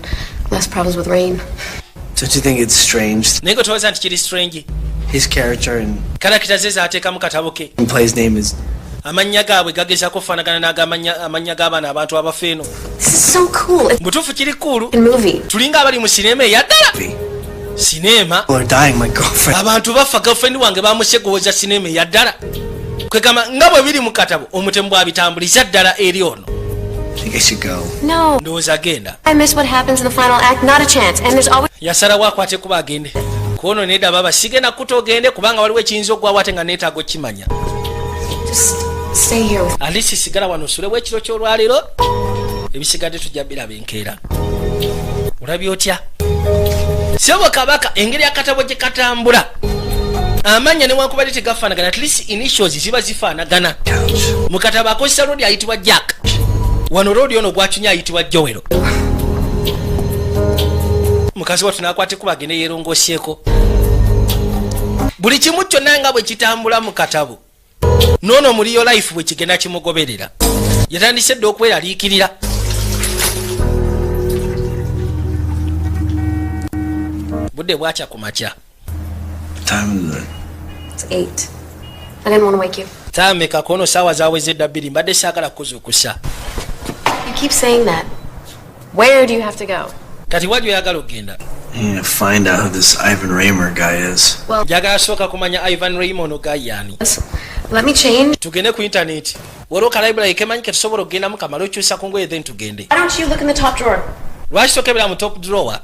less problems with rain. Don't you think it's strange? naye nga tolowooza nti kiri strange His character and karakita ze zaateeka mu katabo ke play's name is amannya gaabwe gagezaako okufaanagana n'amannya g'abaana abantu abafa eno This is so cool. It's butuufu kiri kuulu a movie. tulinga abali mu sinema eyaddala V. sinema People are dying, my girlfriend. abantu bafa girlfriend wange bamusegowooza sinema eyaddala kwegamba nga bwe biri mu katabo omutemu bwabitambuliza ddala eri ono I think I should go. No. ndowooza agenda I miss what happens in the final act. Not a chance. And there's always. yasalawo akwate kuba agende kuono nedda baba sigenda kuta ogende kubanga waliwo ekiyinza okugwawo ate nga neetaaga okimanya Just stay here with. alisi sigala wano osulewo ekiro ky'olwaleero ebisigadde tujja biraba enkeera olabye otya sebo kabaka engeri akatabo gye katambula amanya newankubadde tegafaanagana at least initials ziba zifaanagana mu katabo akozesa rodi ayitibwa jack wano rodi ono gwacunya ayitibwa jowero mukazi wattu nakwate kuba agende yeerongoseeko buli kimu kyonna nga bwe kitambula mu katabo noono muliyo life bwe kigenda kimugoberera yatandise dde okweraliikirira budde bwakya ku makya Time is it? It's 8. I didn't want to wake you. taameka kono saawa zaawezedda 2 mbadde saagala kuzuukusa You keep saying that. Where do you have to go? kati wajja oyagala okgenda Yeah, find out who this Ivan Raymer guy is. Well, njagala sooka kumanya ivan raymond gayaani let me change. tugende ku intaneti waliwo ka library kemanyi ketusobola okgendamu kamala okyusa ku ngoye then tugende Why don't you look in the top drawer? lwaki tokebera mu top drawer?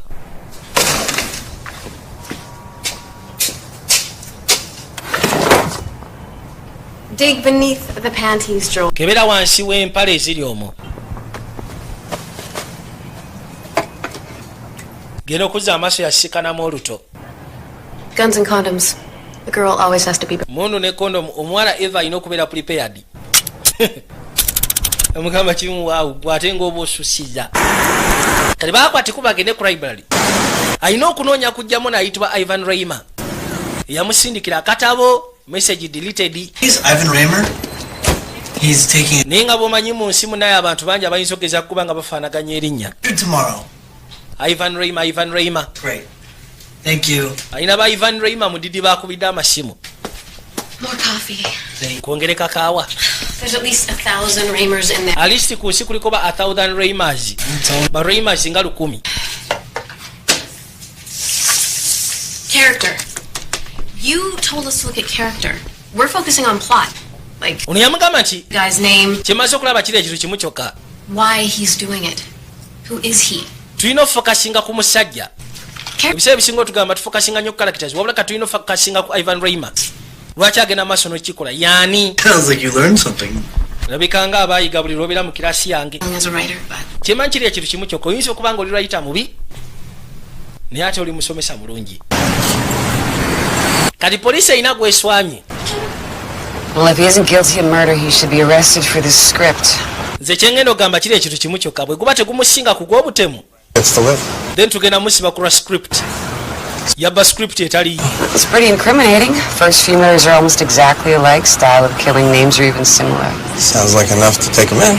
Dig beneath the panties drawer. Kebera wansi w'empale eziri omwo. Genda okuzza amaaso yasikanamu oluto. Guns and condoms. The girl always has to be. Mundu ne condom omwala Eva alina okubeera prepared. Omugamba kimuwaawu bw'ate ng'oba osusiza. Kati baakwate kuba agende ku library. Alina okunoonya kujjamu n'ayitibwa Ivan Reimer. Yamusindikira akatabo, message deleted. He's Ivan Reimer. He's taking naye nga bw'omanyi mu nsi munaye abantu bangi abayinza okugeza kuba nga bafaanaganya erinnya. tomorrow. Ivan Reimer. Great. Thank you. Alina ba Ivan Reimer mudidi baakubidde amasimu. More coffee. Kwongere kakaawa. There's at least 1,000 Reimers in there. At least ku nsi kuliko ba 1,000 Reimers. Ba Reimers nga 1,000. Character. You told us to look at character. We're focusing on plot. Like, ono yamugamba nti guy's name, kyemaze okulaba kiri ekintu kimu kyokka. why he's doing it. Who is he? Tulina ofokasinga ku musajja. Ebiseera ebisinga otugamba tufokasinga nnyo ku characters wabula ka tulina ofokasinga ku Ivan Reimer. Lwaki agenda maaso n'ekikola yaani? Sounds like you learned something. Labika nga abaayiga buli lw'obeera mu kiraasi yange. As a writer, but Kyemanyi kiri ekintu kimu kyokka oyinza okuba nga oli writer mubi naye ate oli musomesa mulungi. Kati poliisi erina gweswamye. Well, if he isn't guilty of murder, he should be arrested for this script. Nze kyengenda ogamba kiri ekintu kimu kyokka bwe guba tegumusinga ku gw'obutemu. Then tugenda musiba ku script. Yabba script etali. It's pretty incriminating. First few murders are almost exactly alike. Style of killing, names are even similar. Sounds like enough to take him in.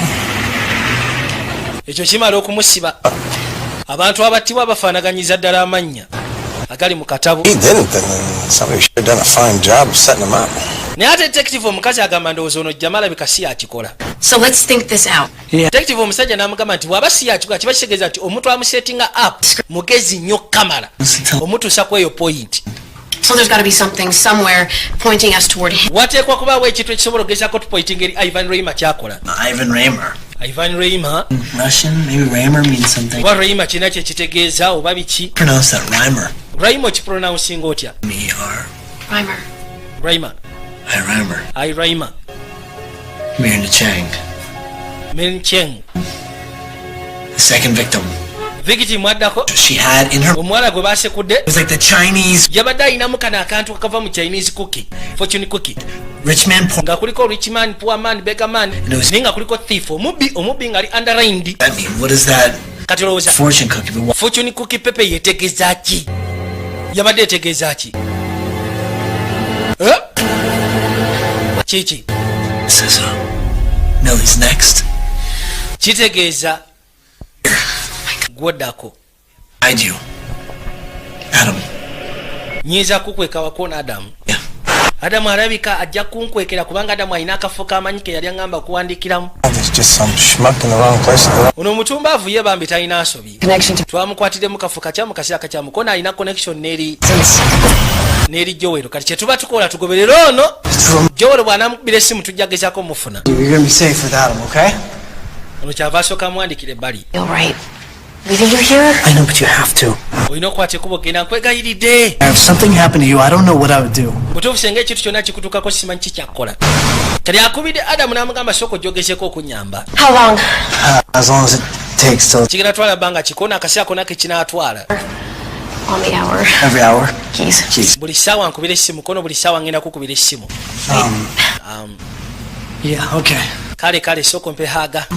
Ekyo kimala okumusiba. Abantu abattibwa bafaanaganyiza ddala amannya agali mu katabo. He didn't, then somebody should have done a fine job setting him up. Naye ate detective omukazi agamba ndowooza ono Jamal alabika si yakikola. so let's think this out. Detective omusajja n'amugamba nti bw'aba si yakikola kiba kitegeeza nti omuntu amusettinga up mugezi nnyo kamala omutuusa ku eyo point. So there's got to be something somewhere pointing us toward him. Wateekwa kubaawo ekintu ekisobola okugezaako tupointing eri Ivan Reimer kyakola. Ivan Reimer. Ivan Reimer. Russian? Maybe Reimer means something. Oba Reimer kirina kye kitegeeza oba biki? Pronounce that Reimer. Reimer okipronouncing otya? Reimer. Reimer. Reimer. Reimer. Mirna Chang. Min Cheng. The second victim. Victim addako. She had in her. Omuwala gwe baasekudde. It was like the Chinese. Yabadde ayinamu kano akantu akava mu Chinese cookie. Fortune cookie. Rich man, poor. Nga kuliko rich man, poor man, beggar man. Naye nga kuliko thief. Omubbi nga ali underlined. I mean, what is that? Kati olowooza. Fortune cookie. But what? Fortune cookie pepe yetegeeza ki? Yabadde etegeeza ki? Kiki? Says Millie's next. Kitegeeza gwoddako. Hide you. Adam. Nyinza kukweka wakoona Adamu. Yeah. Adamu alabika ajja kunkwekera kubanga Adamu alina akafo k'amanyi ke yali aŋŋamba okuwandiikiramu. There's just some schmuck in the wrong place at the wrong. Ono omutumbaavu ye bambi talina nsobi. Connection to Twamukwatiddemu kafo kakya mu kaseera kakyamu ko n'alina connection n'eri Joel. Kati kye tuba tukola tugoberere ono. Joel bw'anaamukubira essimu tujja gezaako mufuna. You're gonna be safe without him, okay? Ono kyava asooka amwandikira ebbali. You're right. Leaving you here? I know, but you have to. Olina okwata ekkubo genda nkwegayiridde. If something happened to you, I don't know what I would do. Butuufu singa ekintu kyonna kikutuukako simanyi kikyakkola. Kati akubidde Adamu n'amugamba sooka ojjogezeeko okunnyamba. How long? As long as it takes till Kigenda twala bbanga kikoona akaseera konna ke kinaatwala. On the hour. every hour. Keys. Buli ssaawa nkubira essimu kono buli ssaawa ngenda kukubira essimu. Yeah, okay. Kale sooka ompe haaga.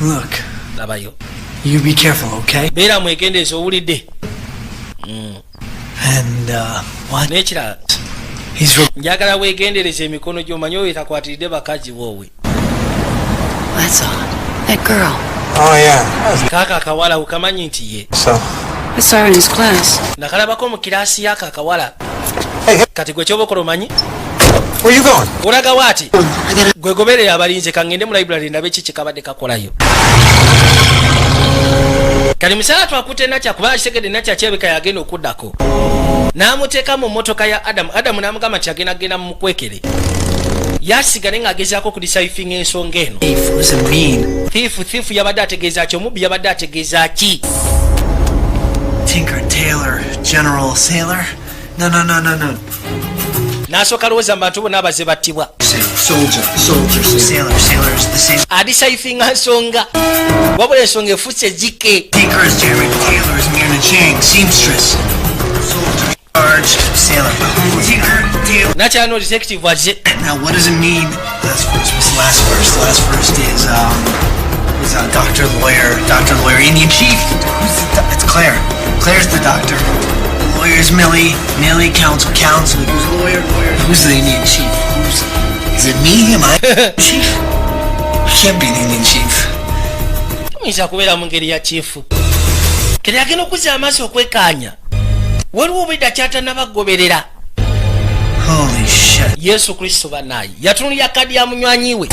Look, Labayo. you be careful, okay? Beera mwegendeeza owulidde. And, what? N'ekirala. Njagala weegendereza emikono gy'omanyi oyo etakwatiridde bakazi woowe. That's all. That girl. Oh, yeah. Kaaka akawala ukamanyi nti ye. So. I saw her in his class. Nakalabako mu kiraasi y'ako akawala. Kati gwe kyoba okola omanyi? Where you going? Olaga waati? Gwe goberera abalinze kangende mu library ndabe kiki kabadde kakolayo. Kali musala twakutte nakya kuba kitegedde nakya kyebeka yagenda okuddako. N'amuteeka mu mmotoka ya Adamu. Adamu n'amugamba nti agenda mu mukwekere. yasigale ng'agezaako kudisaifinga ensonga eno. Thief yabadde ategeeza ki? Omubbi yabadde ategeeza ki? Tinker, Tailor, General, Sailor? No. N'asooka lowooza mu bantu bonna abaze battibwa. Soldier, Sailor's the same. Adisaifinga nsonga. Wabula ensonga efuuse jike. Tinker is Jeremy, Tailor is Myrna Chang, seamstress. Soldier, charged, Sailor. Tinker, Tailor. Nakyano detective waze. Now what does it mean? Last verse, what's the last verse? The last verse is doctor, lawyer, Indian chief. It's Claire. Claire's the doctor. Lawyer's Millie. Millie, counsel. Who's the lawyer? Who's the Indian chief? Is it me? Am I chief? I can't be the Indian chief. Muyinza kubeera mu ngeri ya chifu. Kere agenda okuzza amaaso okwekaanya. Waliwo obwedda kyatanabagoberera. Holy shit. Yesu Kristo banayi yatunulya kadi ya munywanyi we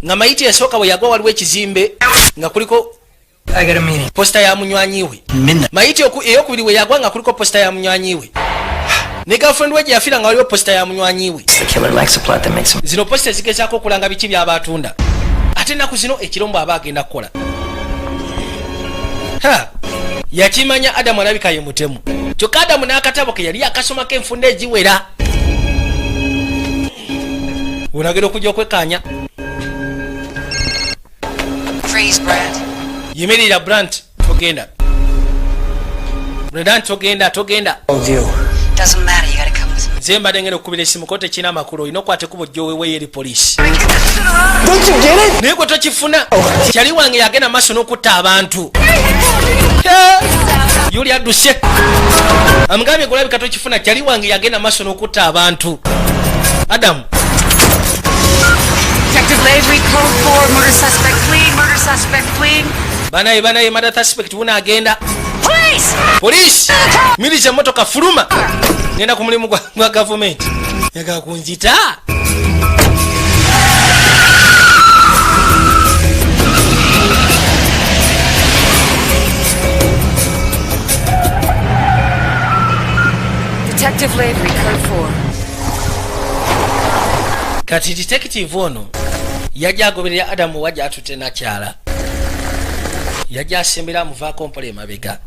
nga mayiti esooka bwe yagwa waliwo ekizimbe nga kuliko posta ya munywanyi we. Mayiti eyokubiri we yagwa nga kuliko posta ya munywanyi we. Ne girlfriend we gye yafiira nga waliwo posta ya munywanyi we. Zino posta zigezaako okulanga biki by'aba atunda. Ate ennaku zino ekirombo aba agenda kukola. Yakimanya Adamu alabika ye mutemu. Kyokka Adamu n'akatabo ke yali akasomako enfunda egiwera. Unagenda okujja okwekaanya. Freeze, Brad. Yimirira Brant, togenda. Brant, togenda. Doesn't matter, you gotta come with me. Nze mbadde ngenda okukubira essimu kote kina amakulu olina okwata ekkubo gy'oweeweeyo eri poliisi. Don't you get it? Naye gwe tokifuna. Kyali wange yagenda maaso n'okutta abantu. Yuli adduse. Amugambye gulabika tokifuna. Kyali wange yagenda maaso n'okutta abantu. Adamu. Detective Lavery, code 4, murder suspect fleeing. Banaye, murder suspect wuna agenda. Police! Miliza motoka fuluma. Nenda ku mulimu gwa government. Yaga kunjita. Detective Lavery, code 4. Kati detective ono yajja agoberera Adamu wajja atute nakyala. Yajja asembera amuvaako mpola emabega.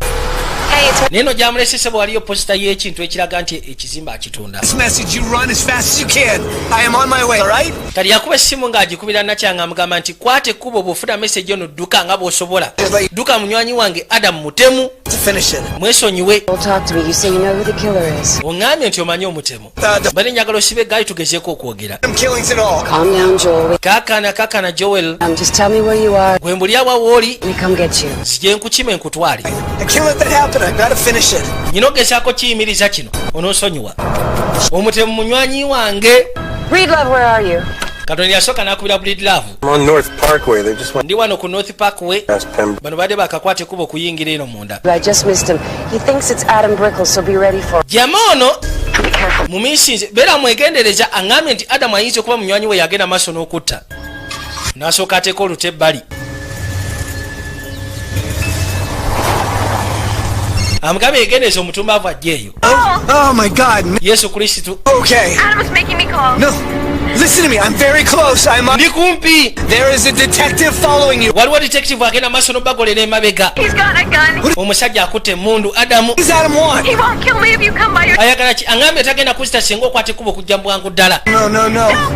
Neno gyamulesese bwe waliyo posita y'ekintu ekiraga nti ekizimba akitunda. Kati yakuba essimu ng'agikubira nakyanga amugamba nti kwata ekkubo bw'ofuna message ono dduka nga bw'osobola. Dduka munywanyi wange Adamu mutemu. Mwesonyiwe. Oŋŋambye nti omanyi omutemu. Bali njagala osibe eggaali tugezeeko okwogera. Kaakana Joel. Gwe mbulya wa wooli. Sije nkukime nkutwale. Nyina ogezaako kiyimiriza kino onoosonyiwa. Omutemu munywanyi wange. Katonda yasooka n'akubira Breedlove. Ndi wano ku North Parkway. Bano badde bakakwata ekkubo okuyingira eno munda. Jama ono mu minsi nze beera mwegendereza aŋŋambye nti Adamu ayinza okuba munywanyi we yagenda maaso n'okutta. N'asooka ateeka olute ebbali. Amugambye yegendeeza omutumbaavu ajjeeyo. Oh my God. Yesu Kristo. Okay. Adam was making me call. No. Listen to me. I'm very close. Ndi kumpi. There is a detective following you. Waliwo detective agenda maaso n'obbagolera emabega. He's got a gun. Omusajja akutte emmundu. Adamu. What does Adam want? He won't kill me if you come by your... Ayagala ki? Aŋŋambye tagenda kuzita singa okwata ekkubo okujja mu bwangu ddala. No.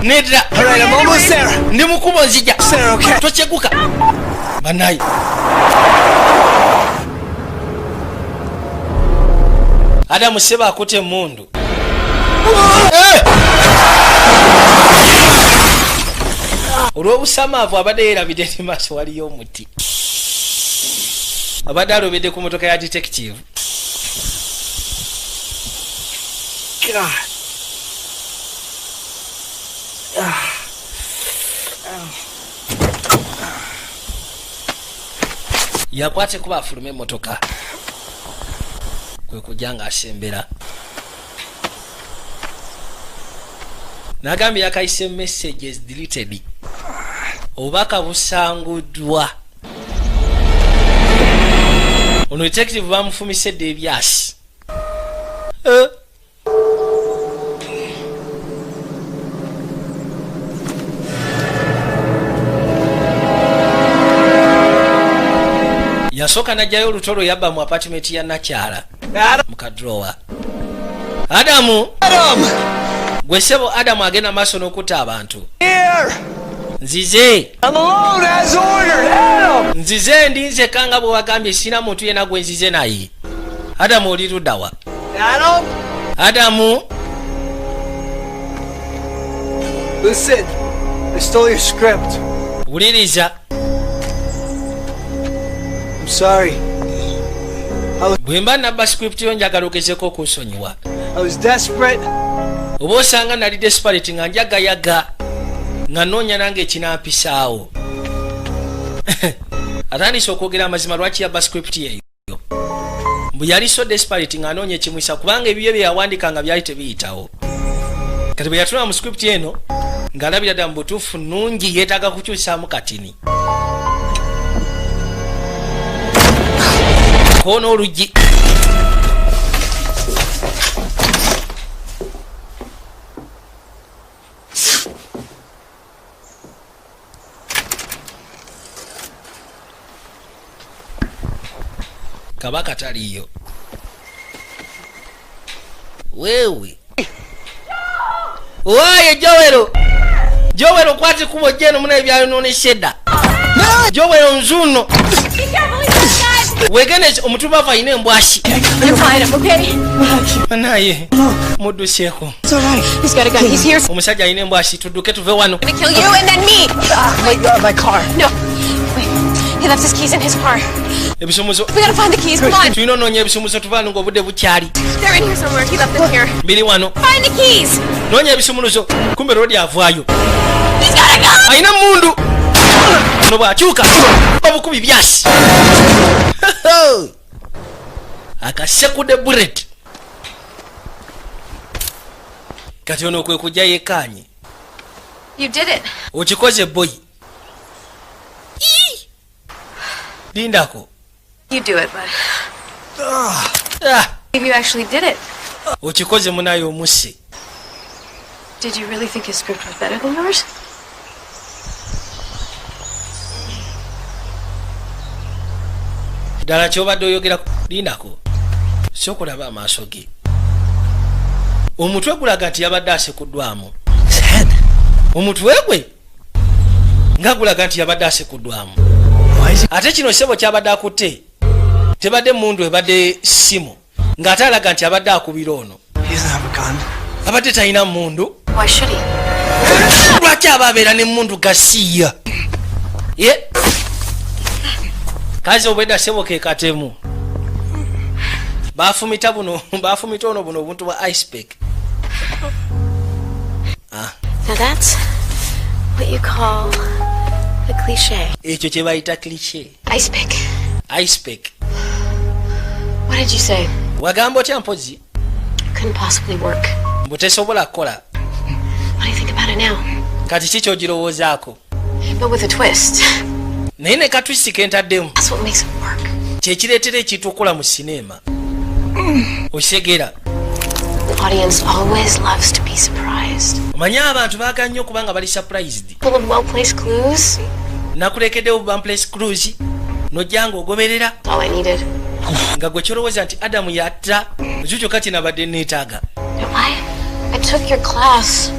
Nedda. All right, I'm almost there. Ndi mu kkubo nzija. Sarah, okay. Tokyeguka. Banayi. Adamu seba akutte emmundu. Olw'obusamaavu abadde yeerabidde eri maaso waliyo omuti. Abadde alobedde ku motoka ya detective. Yakwate kuba afulume emmotoka. Kwe kujja ng'asembera. Nagambye yakayise messages deleted. Obubaka busanguddwa. Ono detective bamufumisedde ebyasi. asooka najjayo olutolo yabba mu apartment ya nakyala mukadrowa. Adamu gwe ssebo Adamu agenda maaso n'okutta abantu. Nzize nzize ndi nzekka nga bwe wagambye sina muntu yena gwe nzize naye. Adamu oli luddawa? Adamu Listen, I stole your script. wuliriza. I'm sorry. Bwe mba nabba script yo njagala ogezeko okunsonyiwa. I was desperate. Oba osanga nali desperate nga njagayaga nga noonya nange ekinampisaawo. Atandise okwogera amazima lwaki yabba script yeyo. Mbu yali so desperate nga anoonya ekimwisa kubanga ebibyo bye yawandika nga byali tebiyitawo. Kati bwe yatula mu script eno ng'alabira ddala mu butuufu nnungi yeetaaga kukyusaamu katini. Koona oluggi. Kabaka taliyo. Wewe waye Jowero kwati kubo jeno muna ebyayo none sheda. Jowero nzuno wegene omutuba fa ine mbwashi. You're fine, I'm okay. Manaye mudu sheko. It's alright. He's got a gun. He's here. Omusajja ine mbwashi tuduke tuve wano. I'm gonna kill you and then me. My God, my car. No. Wait. He left his keys in his car. Ebisumuzo. We gotta find the keys. Come on. Tuino nonye ebisumuzo tuvana ngo budde bukyali. They're in here somewhere. He left them here. Bili wano. Find the keys. Nonye ebisumuzo. Kumbe rodi avaayo. He's got a gun. Aina mundu. No bwakyuka. Obukubi byasi. Akasekude bullet. Kati ono kwe kujja yekanye. You did it. Okikoze boy. Lindako. You do it, but maybe you actually did it. Okikoze munayo omusse. Did you really think his script was better than yours? Dala kyobadde oyogera lindako. Sokulaba amaaso ge. Omutwe gulaga nti yabadde asekuddwamu. Omutwe gwe nga gulaga nti yabadde asekuddwamu. Ate kino sebo kyabadde akutte tebadde mundu ebadde simu ng'ate alaga nti abadde akubira ono. Abadde talina mundu. Why should he? Lwaki aba abeera ne mundu gasiya? Ye kazi obwedda sebo ke katemu. Bafumita ono buno obuntu bwa ice pack. Now that's what you call a cliche. Ekyo kye bayita cliche. Ice pick. Ice pack. What did you say? Wagamba otya mpozi? Couldn't possibly work. Mbu tesobola kukola. What do you think about it now? Kati ki ky'ogirowoozaako? But with a twist. Naye ne katwisi kentaddemu. That's what makes it work. Kyekireetera ekintu okukola mu sinema. Okitegera. The audience always loves to be surprised. Omanyi abantu baagala nnyo okubanga bali surprised. Full of well-placed clues. Nakulekeddewo bumpless cruise n'ojja ng'ogoberera. All I needed. Nga gwe kyolowooza nti Adamu yatta ekyo kati nabadde neetaaga. I took your class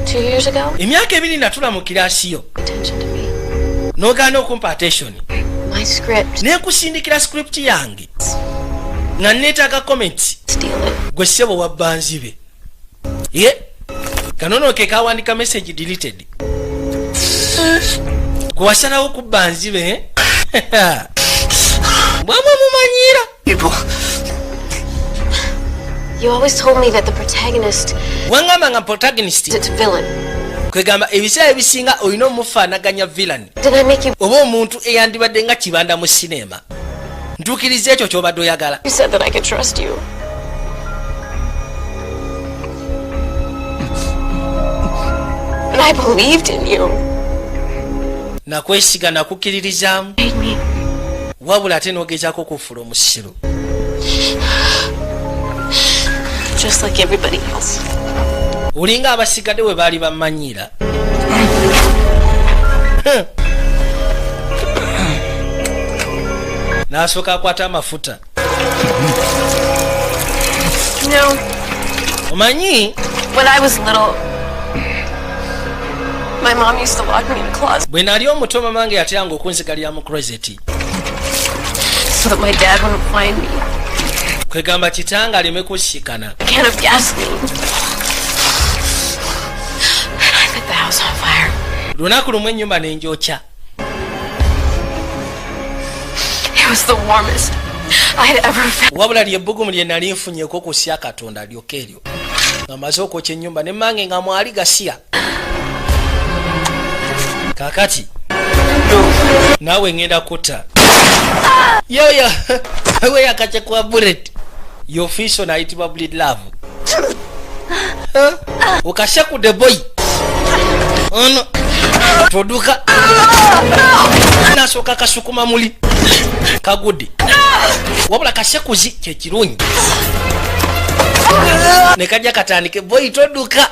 2 years ago. Emyaka 2 natula mu kiraasi yo. Attention to me. N'ogaana okumpa attention. My script. Neekusindikira script yange. Nga neetaaga comments. Steal it. Gwe ssebo wabba nzibe. Ye kanono ke kawandika message deleted. Gwe wasalawo kubba nzibe. Mwamwe mumanyira. People. You always told me that the protagonist Wangamba nga protagonist. is a villain. Kwegamba ebiseera ebisinga olina omufaanaganya villain. Did I make you? Oba omuntu eyandibadde nga kibanda mu sinema. Ntuukiriza ekyo ky'obadde oyagala. You said that I could trust you. And I believed in you. Nakwesiga nakukkiririzaamu. Made me. Wabula ate n'ogezaako okufuula omusiru. Just like everybody else. Olinga abasigadde we baali bammanyiira. n'asooka akwata amafuta. No. Omanyi? When I was little, my mom used to lock me in a closet. Bwe nali omuto mamange yateranga okunzigalira mu closet. So that my dad wouldn't find me. Kwegamba kitanga aleme kushikana. A can of gasoline. I lit the house on fire. Lunaku lumu ennyumba n'enjokya. It was the warmest I had ever felt. Wabula lyebbugumu lye nali nfunyeko kusya Katonda lyokka eryo. Ng'amaze okwokya ennyumba ne mmange nga mwali gasiya. Kakati naawe ngenda kutta. Yoyo we akachekwa bullet. Your fish on aitibwa bleed love. Ukashakudde boy. Ono toduka nasooka kasukuma muli kagudde wabula kashakuzi kyekirungi ne kajja katandike boy toduka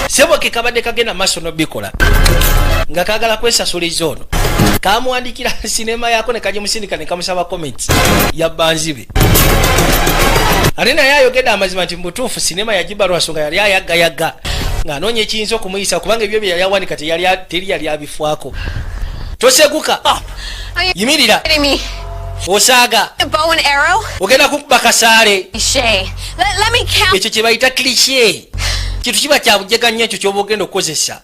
sebo kekabadde kagenda maaso n'obikola nga kagala kwesasuliza ono kamuwandikira sinema yako ne kagimusindika ne kamusaba comments ya banzibe ate naye ayogedde amazima nti mutuufu sinema yagibalwa nsonga yali ayaggayaga ng'anoonya ekiyinza okumuyisa kubanga ebyo bye yali awanika teri yali abifaako. Toseguka yimirira osaaga ogenda kukuba kasaale ekyo kye bayita cliche kintu kiba kya bujega nnyo ekyo ky'oba ogenda okukozesa.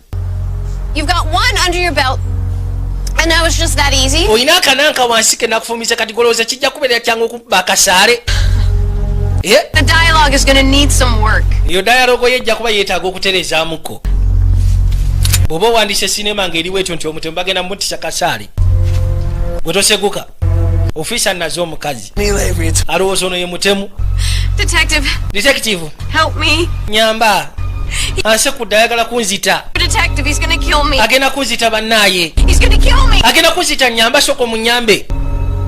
Olina akananka wansi ke nakufumiza kati golowooza kijja kubeera kyangu okukuba akasaale. The dialogue is going to need some work. Iyo dialogue yejja kuba yeetaaga okuterezaamuko. Bw'oba owandiise sinema ng'eriwo etyo nti omutemu bagenda mutisa kasaale. Bwe toseguka ofiisa nazo omukazi alowooza ono ye mutemu. Detective help me. Nyamba ase kudda ayagala kunzita. Detective, he's going to kill me. Agenda kunzita bannaaye. He's going to kill me. Agenda kunzita nyamba soko munyambe.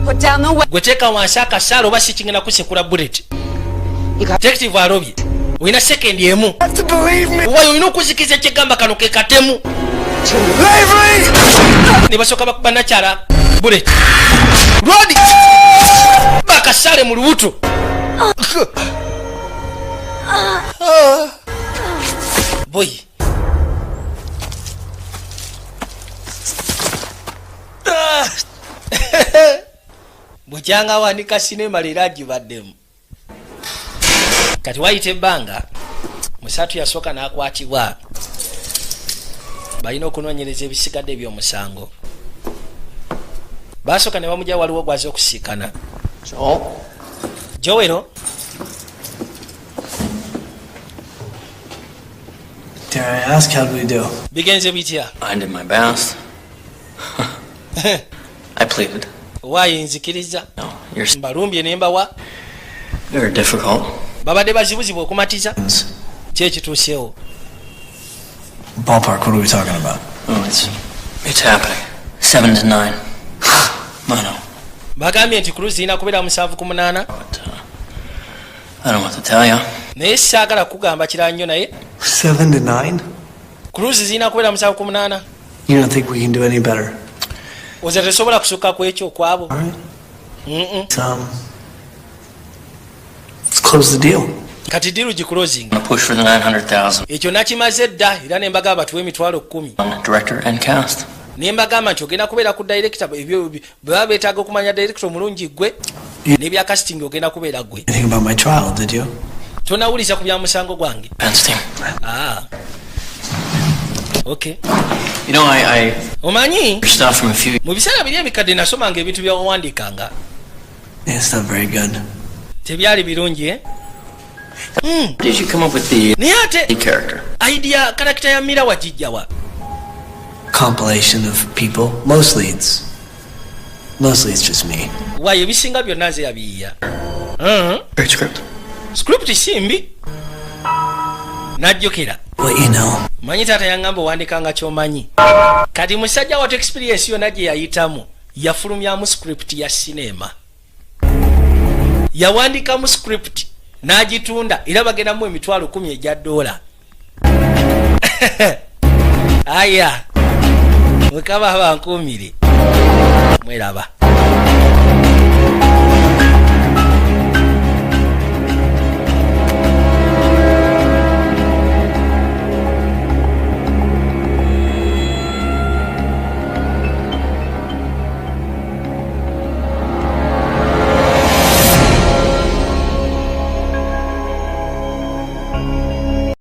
Put down the weapon. Gwe teeka wansi akasaale oba si kingenda kusekula bullet. Detective alobye olina sekendi emu wayo olina okuzikiza ekyegamba kano ke katemu ne basooka bakuba nakyala bullet rodi bakasaale mu lubuto boy bukyanga wanika sinema leero agibaddemu. Kati wayita ebbanga musatu yasooka n'akwatibwa balina okunoonyereza ebisigadde eby'omusango. Basooka ne bamugya waliwo gwaze okusiikana. Joel Dare I ask, how do we do? bigenze bitya? I did my best. I pleaded. Waayinzikiriza No, you're mbalumbye ne mbawa very difficult. babadde bazibuzibu okumatiza kyekituusewo. Ballpark, what are we talking about? Oh, it's happening. 7 to 9. I know. Bagambye nti cruise zirina kubeera 7-8. But, I don't know what to tell you. Naye saagala kugamba kirala nnyo naye 7 to 9? cruise zirina kubeera 7-8. You don't think we can do any better? Oza tesobola kusukka ku ekyo kwabo. All right. Let's close the deal. Kati diru giclosing. I'm gonna push for the 900,000. Ekyo nakimaze dda era ne mbagamba tuwe emitwalo 10. On director and cast. Ne mbagamba nti ogenda kubeera ku director ebyo bwe baba beetaaga okumanya director omulungi gwe n'ebya casting ogenda kubeera gwe. Anything about my trial, did you? Tonawuliza ku bya musango gwange. Defense team. Okay. You know, I Omanyi your stuff from a few. mu biseera biri ebikadde nasomanga ebintu byawandiikanga Yeah, it's not very good. tebyali birungi Did you come up with the naye ate character? idea karakita ya Mira wagijjawa? Compilation of people, mostly it's just me. Waayo ebisinga byonna nze yabiyiya. Great script. Script simbi najjukira. What you know. Manyi taata yangamba owandiikanga ky'omanyi. Kati musajja watu experience yonna gye yayitamu yafulumyamu script ya sinema. Yawandiikamu script n'agitunda era bagendamu emitwalo 10 egya $. Aya mukama abankumire mweraba.